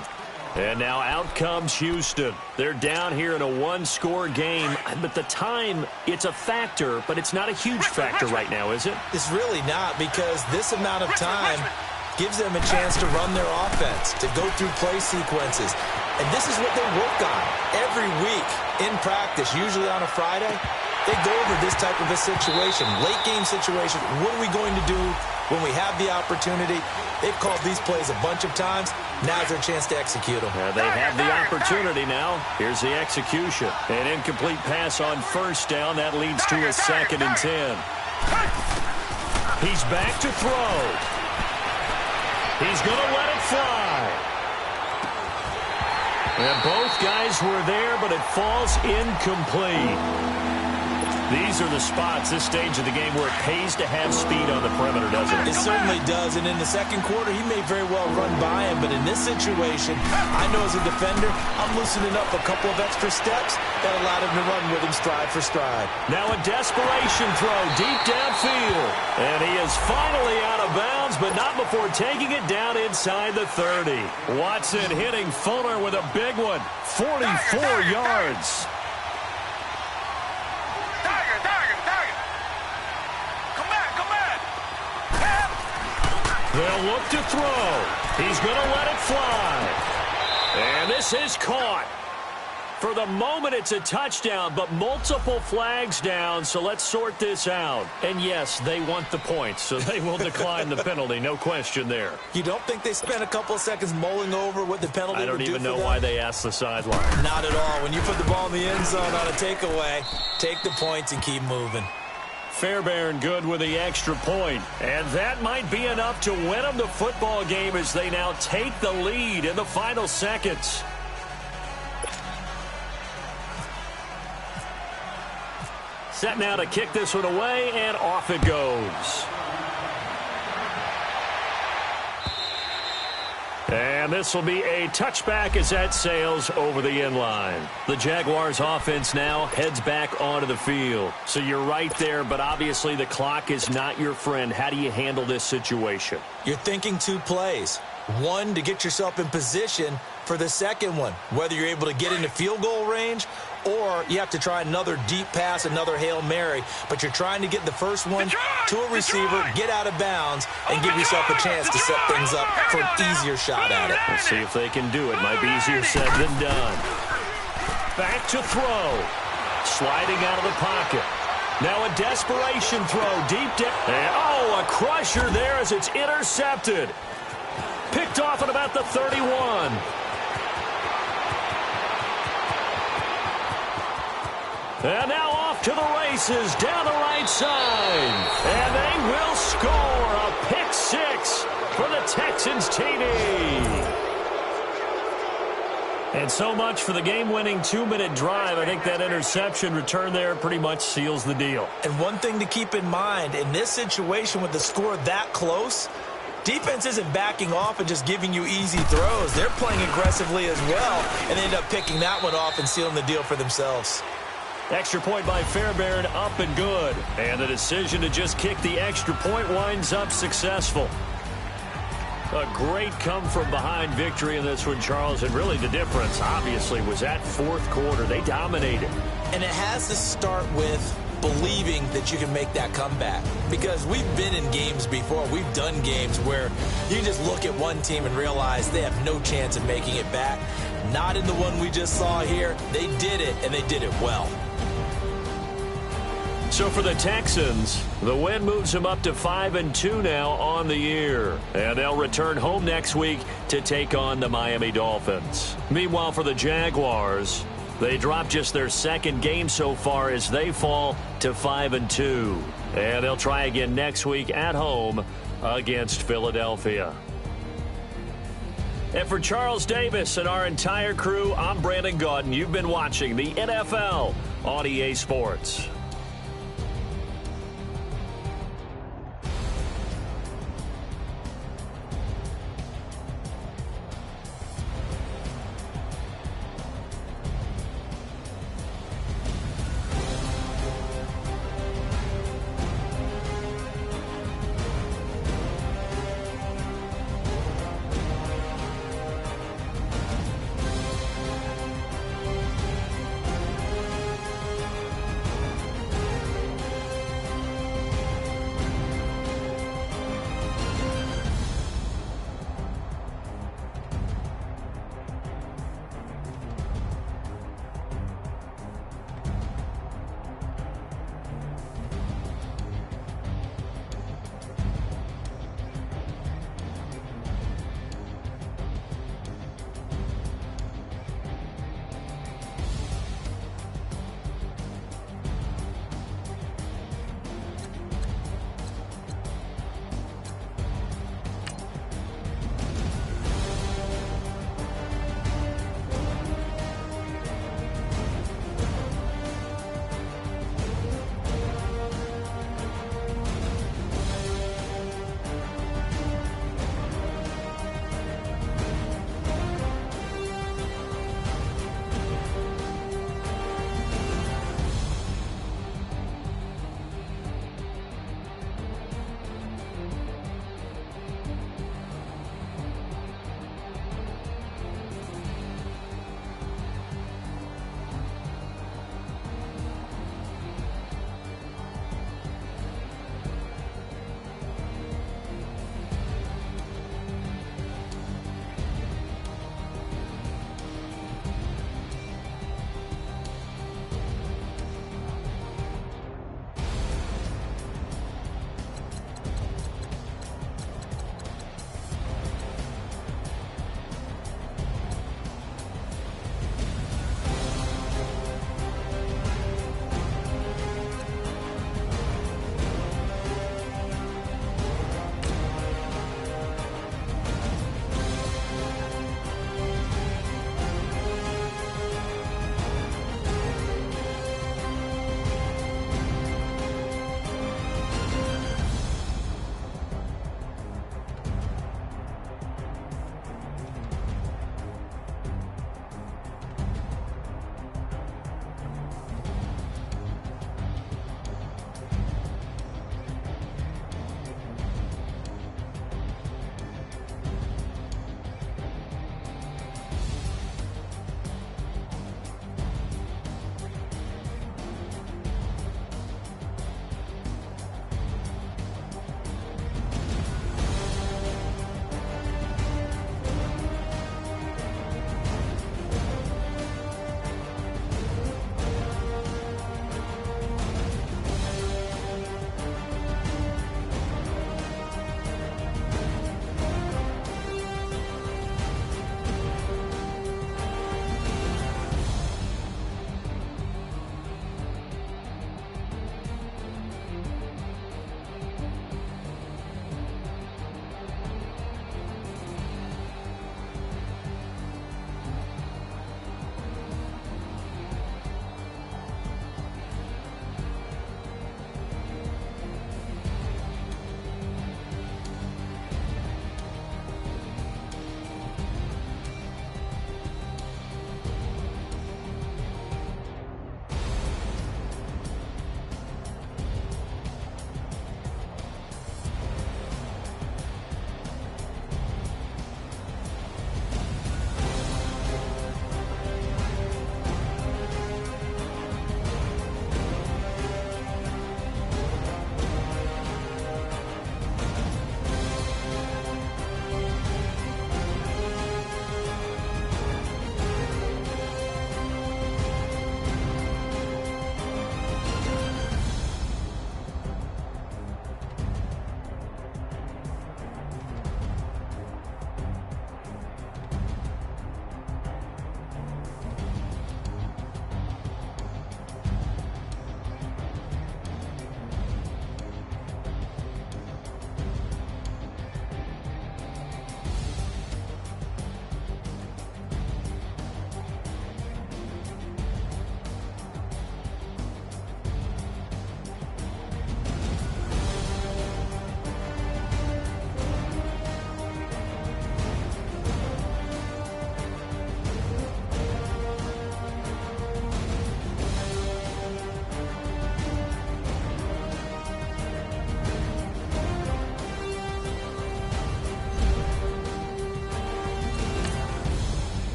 And now out comes Houston. They're down here in a 1-score game. But the time, it's a factor, but it's not a huge factor right now, is it? It's really not, because this amount of time gives them a chance to run their offense, to go through play sequences. And this is what they work on every week in practice, usually on a Friday. They go over this type of a situation, late-game situation. What are we going to do when we have the opportunity? They've called these plays a bunch of times. Now's their chance to execute them. They have the opportunity now. Here's the execution. An incomplete pass on 1st down. That leads to a 2nd and 10. He's back to throw. He's going to let it fly. And both guys were there, but it falls incomplete. These are the spots, this stage of the game, where it pays to have speed on the perimeter, doesn't it? It certainly does. And in the second quarter, he may very well run by him. But in this situation, I know as a defender, I'm loosening up a couple of extra steps that allowed him to run with him stride for stride. Now a desperation throw deep downfield. And he is finally out of bounds, but not before taking it down inside the 30. Watson hitting Fuller with a big one. 44 yards. They'll look to throw. He's going to let it fly. And this is caught. For the moment, it's a touchdown, but multiple flags down, so let's sort this out. And yes, they want the points, so they will decline the penalty, no question there. You don't think they spent a couple of seconds mulling over what the penalty would do for them? I don't even know why they asked the sideline. Not at all. When you put the ball in the end zone on a takeaway, take the points and keep moving. Fairbairn good with the extra point. And that might be enough to win them the football game as they now take the lead in the final seconds. Set now to kick this one away, and off it goes. And this will be a touchback as that sails over the end line. The Jaguars offense now heads back onto the field. So you're right there, but obviously the clock is not your friend. How do you handle this situation? You're thinking 2 plays. One, to get yourself in position for the second one, whether you're able to get into field goal range or you have to try another deep pass, another Hail Mary. But you're trying to get the first one to a receiver, get out of bounds, and give yourself a chance to set things up for an easier shot at it. We'll see if they can do it. Might be easier said than done. Back to throw. Sliding out of the pocket. Now a desperation throw deep down. And, oh, a crusher there as it's intercepted. Picked off at about the 31. And now off to the races down the right side. And they will score a pick 6 for the Texans TD. And so much for the game-winning 2-minute drive. I think that interception return there pretty much seals the deal. And one thing to keep in mind, in this situation with the score that close, defense isn't backing off and just giving you easy throws. They're playing aggressively as well, and they end up picking that one off and sealing the deal for themselves. Extra point by Fairbairn, up and good. And the decision to just kick the extra point winds up successful. A great come-from-behind victory in this one, Charles. And really the difference, obviously, was that fourth quarter. They dominated. And it has to start with believing that you can make that comeback. Because we've been in games before. We've done games where you just look at one team and realize they have no chance of making it back. Not in the one we just saw here. They did it, and they did it well. So for the Texans, the win moves them up to 5-2 now on the year. And they'll return home next week to take on the Miami Dolphins. Meanwhile, for the Jaguars, they drop just their second game so far as they fall to 5-2. And they'll try again next week at home against Philadelphia. And for Charles Davis and our entire crew, I'm Brandon Gaudin. You've been watching the NFL on EA Sports.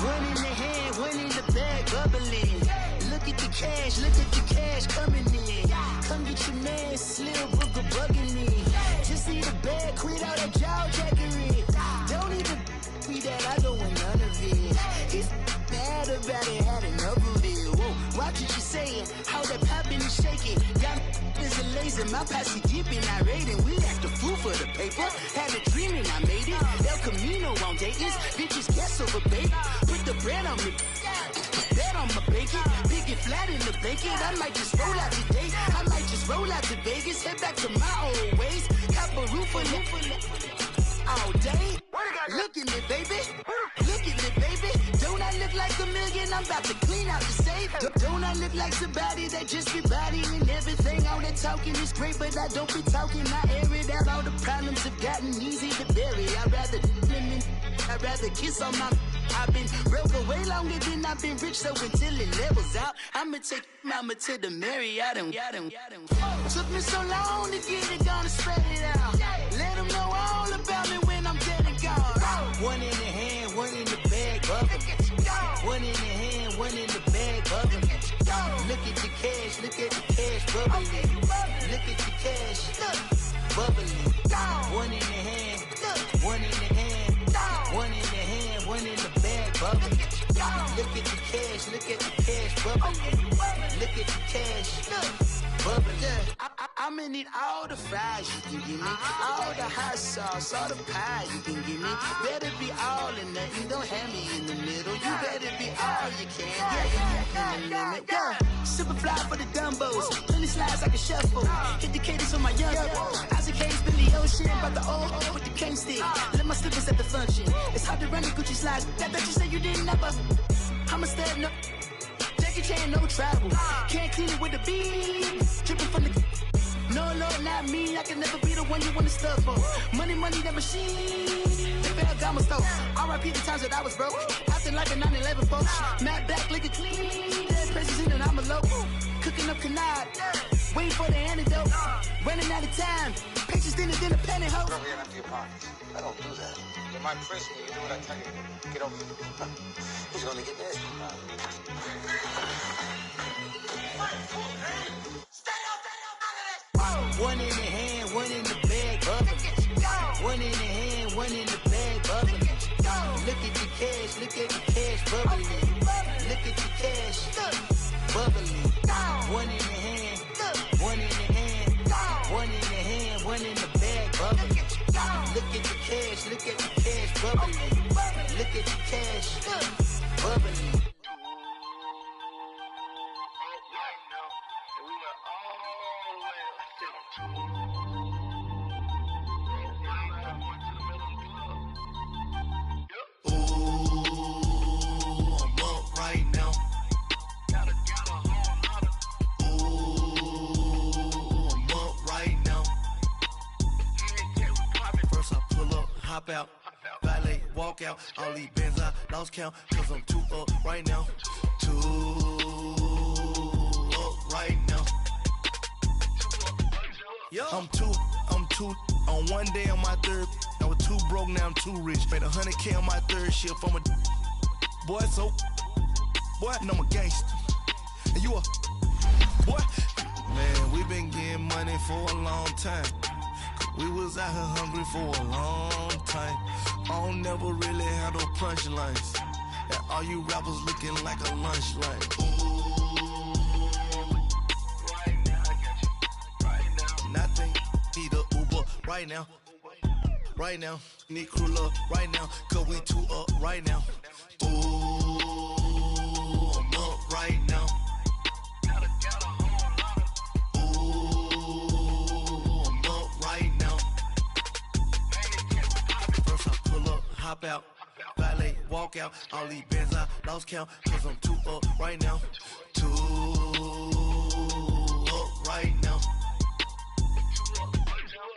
One in the hand, one in the bag, bubbling. Look at the cash coming in. Come get your man, Slim Booker bugging me. Just need a bag, quit all that jaw jackery. Don't even be that, I don't want none of it. He's mad about it, had enough of it. Whoa, watch what you saying, how that poppin' and shaking. Got is a laser, my posse dipping, I raiding. We act a fool for the paper. Had a dream and I made it. El Camino on Dayton's, bitches guess over bait. Put the bread on me, bet on my bacon. Big and flat in the bacon. I might just roll out today. I might just roll out to Vegas. Head back to my old ways. Cop a roof on it all day. Look at me, baby. Look at me, baby. Don't I look like a million? I'm about to clean out the safe. Don't I look like somebody that just be bodying everything? All that talking is great, but I don't be talking. I air it out. All the problems have gotten easy to bury. I'd rather kiss on my. I've been broke way longer than I've been rich, so until it levels out, I'ma take mama to the Marriott and took me so long to get it, gonna spread it out. Let them know all about me when I'm dead and gone. One in the hand, one in the bag, bubbling. One in the hand, one in the bag, bubbling. Look at the cash, bubbling. Look at the cash, bubbling. One in the hand, one in the hand, one in the hand, one in the bag, bubbling. Look at the cash, bubbling. Look at the cash, bubbling. I'ma need all the fries you can give me, all the hot sauce, all the pie you can give me. Better be all or nothing, don't have me in the middle. You better be all you can, in the limit. Super fly for the Dumbos, plenty slides like a shuffle. Hit the cadence on my young Isaac Hayes, Billy Ocean, about the old with the cane stick. Let my slippers at the function. It's hard to run the Gucci slides. That bet you say you didn't never. I'ma step no. Jackie Chan, no travel. Can't clean it with the beat. Dripping from the. No, Lord, not me. I can never be the one you want to stuff for. Money, that machine. The Ferragamo store. R.I.P. the times that I was broke. Acting like a 9/11 folks. Matt back, looking clean. Dead president and I'm a local. Cooking up canard. Waiting for the antidote. Running out of time. Pictures thinner than a penny hoe. Don't get empty your pockets. I don't do that. You might press me. You do what I tell you. Get over it. He's gonna get this. One in the hand, one in the bag, bubbling. One in the hand, one in the bag, bubbling. Look at the cash, bubbling. Look at the cash, bubbling. One in the hand, one in the hand, one in the hand, one in the bag, bubbling. Look at the cash, bubbling. Look at the cash, bubbling. Hop out, valet, walk out. All these bands I lost count, cause I'm too up right now. Too up right now. Yo. I'm too, on one day on my third, I was too broke, now I'm too rich. Made 100K on my third shift, I'm a boy, so, boy, and I'm a gangster. And you a, boy, man, we been getting money for a long time. We was out here hungry for a long time. I don't never really have no punchlines. And all you rappers looking like a lunch line. Right now, I got you. Right now. Nothing. Need a Uber right now. Right now. Need crew love right now. Cause we too up right now. Ooh, I'm up right now. Hop out, valet, walk out. All these bands I lost count, cause I'm too up right now. Too up right now.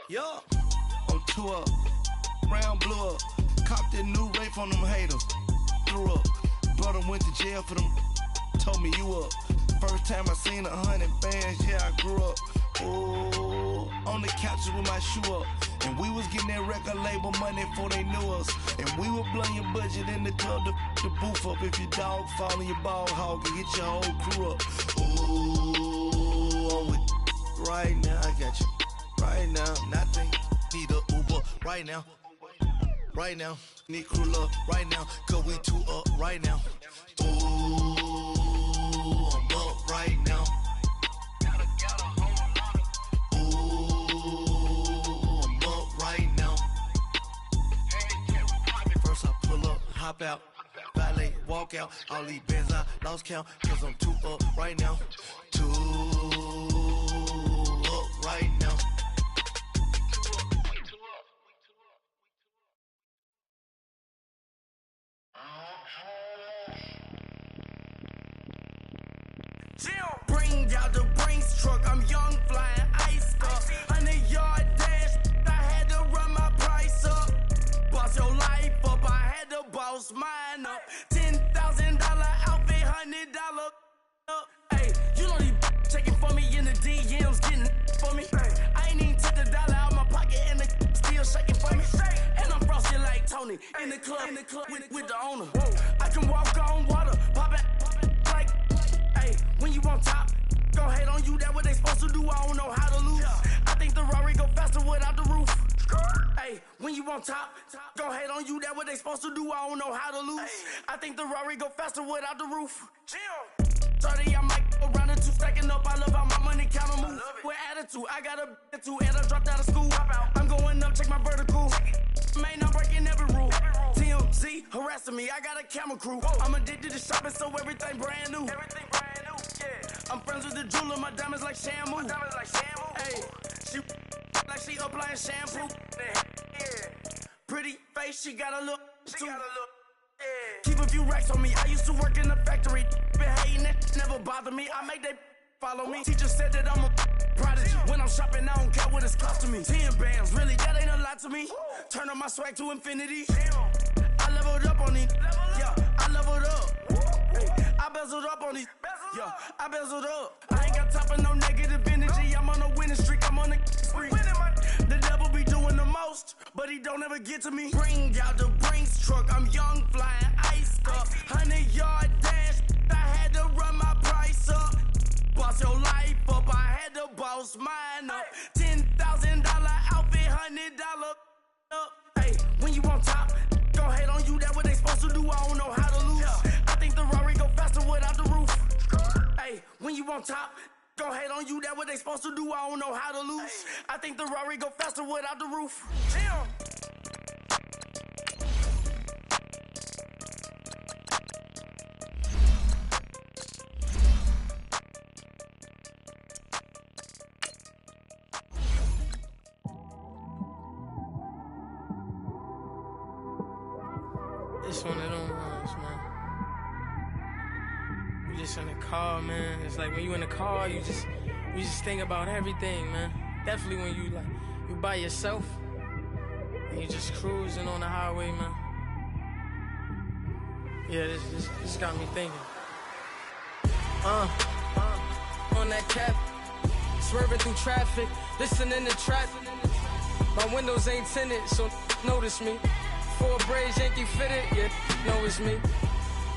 Yo, I'm too up. Round blew up. Copped that new rape on them haters. threw up. Brother went to jail for them, told me you up. First time I seen 100 bands, yeah, I grew up. Oh, on the couches with my shoe up. And we was getting that record label money before they knew us. And we were blowing your budget in the club to boof up. If your dog fall in your ball hog and get your whole crew up. Oh, I'm with right now, I got you. Right now, nothing, need a Uber right now. Right now, need crew up right now. Cause we two up right now. Ooh, I'm up right now. Ooh, I'm up right now. First I pull up, hop out, valet, walk out. All these bands I lost count. Cause I'm two up right now. Two up right now. Bring out the Brinks truck, I'm young, flying ice up. 100-yard dash, I had to run my price up. Boss your life up, I had to boss mine up. $10,000 outfit, $100 up. Hey, you know these checking for me in the DMs, getting for me. I ain't even took the dollar out my pocket and the still shaking for me. And I'm frosty like Tony in the club with the owner. I can walk on water, pop it like. When you on top, go hate on you, that what they supposed to do, I don't know how to lose. I think the Rari go faster without the roof. Hey, when you on top, go hate on you, that what they supposed to do, I don't know how to lose. I think the Rari go faster without the roof. 30, I might go around the two, stacking up, I love how my money count on move. With attitude, I got a attitude, and I dropped out of school. I'm going up, check my vertical. Man, I'm breaking every rule. TMZ harassing me, I got a camera crew. I'm addicted to shopping, so everything brand new. I'm friends with the jeweler, my diamonds like Shamu. Hey, she like she applying shampoo. Pretty face, she got a look. Keep a few racks on me. I used to work in the factory. Been hating it, never bother me. I make they follow me. Teacher said that I'm a prodigy. When I'm shopping, I don't care what it's costing me. 10 bands, really, that ain't a lot to me. Turn on my swag to infinity. I leveled up on these. Yeah, I leveled up. Hey, I bezeled up on these. Yeah, I bezeled up. I ain't got time for no negative energy. I'm on a winning streak. I'm on a spree. The devil be doing the most, but he don't ever get to me. Bring out the Brinks truck. I'm young, flying ice up. 100-yard dash. I had to run my price up. Boss your life up. I had to boss mine up. $10,000 outfit, $100 up. Hey, when you on top, go hate on you. That what they supposed to do. I don't know how to lose. I think the Rari go faster without the roof. Hey, when you on top, go hate on you. That what they supposed to do. I don't know how to lose. I think the Rari go faster without the roof. It's one of them ones, man. You just in the car, man. It's like when you in the car, you just think about everything, man. Definitely when you by yourself and you just cruising on the highway, man. Yeah, this got me thinking. On that cap, swerving through traffic, listening to trap. My windows ain't tinted, so notice me. 4 braids, Yankee fitted, yeah, know it's me.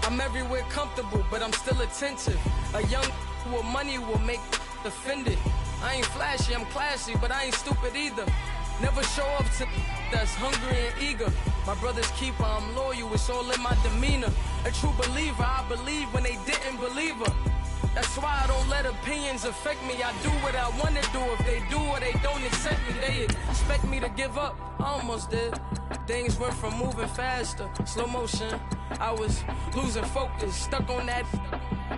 I'm everywhere comfortable, but I'm still attentive. A young with money will make offended. I ain't flashy, I'm classy, but I ain't stupid either. Never show up to that's hungry and eager. My brother's keeper, I'm loyal, it's all in my demeanor. A true believer, I believe when they didn't believe her. That's why I don't let opinions affect me. I do what I want to do. If they do or they don't accept me, they expect me to give up. I almost did. Things went from moving faster, slow motion. I was losing focus, stuck on that.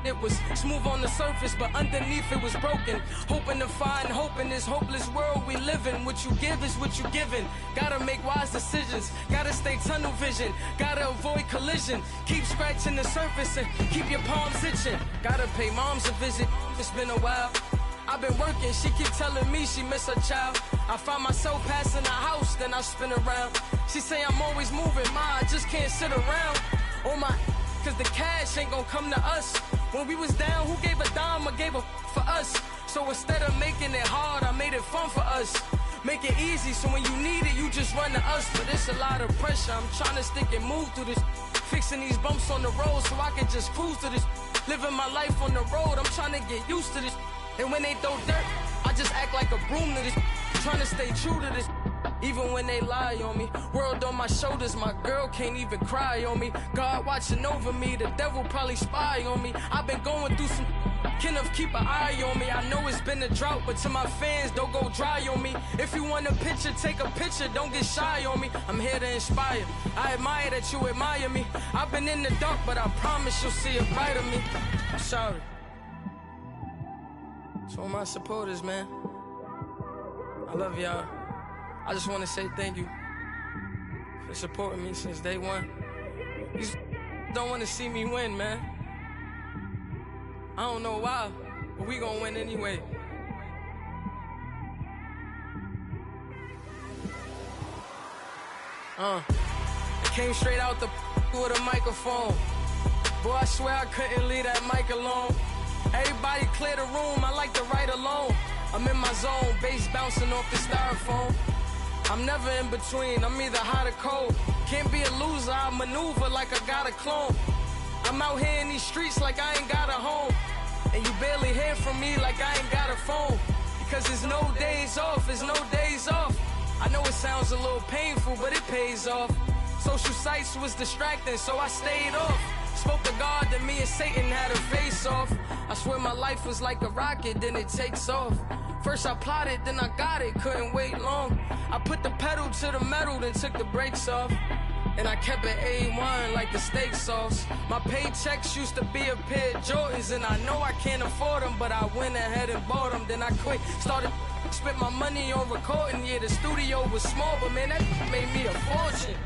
It was smooth on the surface, but underneath it was broken. Hoping to find hope in this hopeless world we live in. What you give is what you given. Gotta make wise decisions. Gotta stay tunnel vision. Gotta avoid collision. Keep scratching the surface and keep your palms itching. Gotta pay moms a visit. It's been a while. I've been working, she keep telling me she miss her child. I find myself passing the house, then I spin around. She say I'm always moving, ma, I just can't sit around. Oh my, cause the cash ain't gon' come to us. When we was down, who gave a dime or gave a for us? So instead of making it hard, I made it fun for us. Make it easy, so when you need it, you just run to us. But it's a lot of pressure, I'm trying to stick and move through this. Fixing these bumps on the road so I can just cruise to this. Living my life on the road, I'm trying to get used to this. And when they throw dirt, I just act like a broom to this. Trying to stay true to this. Even when they lie on me, world on my shoulders, my girl can't even cry on me. God watching over me, the devil probably spy on me. I've been going through some, Kenneth keep an eye on me. I know it's been a drought, but to my fans, don't go dry on me. If you want a picture, take a picture, don't get shy on me. I'm here to inspire, I admire that you admire me. I've been in the dark, but I promise you'll see a bright of me. I'm sorry. To all my supporters, man, I love y'all. I just want to say thank you for supporting me since day one. These don't want to see me win, man. I don't know why, but we gonna win anyway. I came straight out the with a microphone. Boy, I swear I couldn't leave that mic alone. Everybody clear the room, I like to write alone. I'm in my zone, bass bouncing off the styrofoam. I'm never in between, I'm either hot or cold. Can't be a loser, I maneuver like I got a clone. I'm out here in these streets like I ain't got a home. And you barely hear from me like I ain't got a phone. Because there's no days off, there's no days off. I know it sounds a little painful, but it pays off. Social sites was distracting, so I stayed off. Spoke to God that me and Satan had a face off. I swear my life was like a rocket, then it takes off. First I plotted, then I got it, couldn't wait long. I put the pedal to the metal, then took the brakes off. And I kept it A1 like the steak sauce. My paychecks used to be a pair of Jordans, and I know I can't afford them, but I went ahead and bought them. Then I quit, started spent my money on recording. Yeah, the studio was small, but man, that made me a fortune.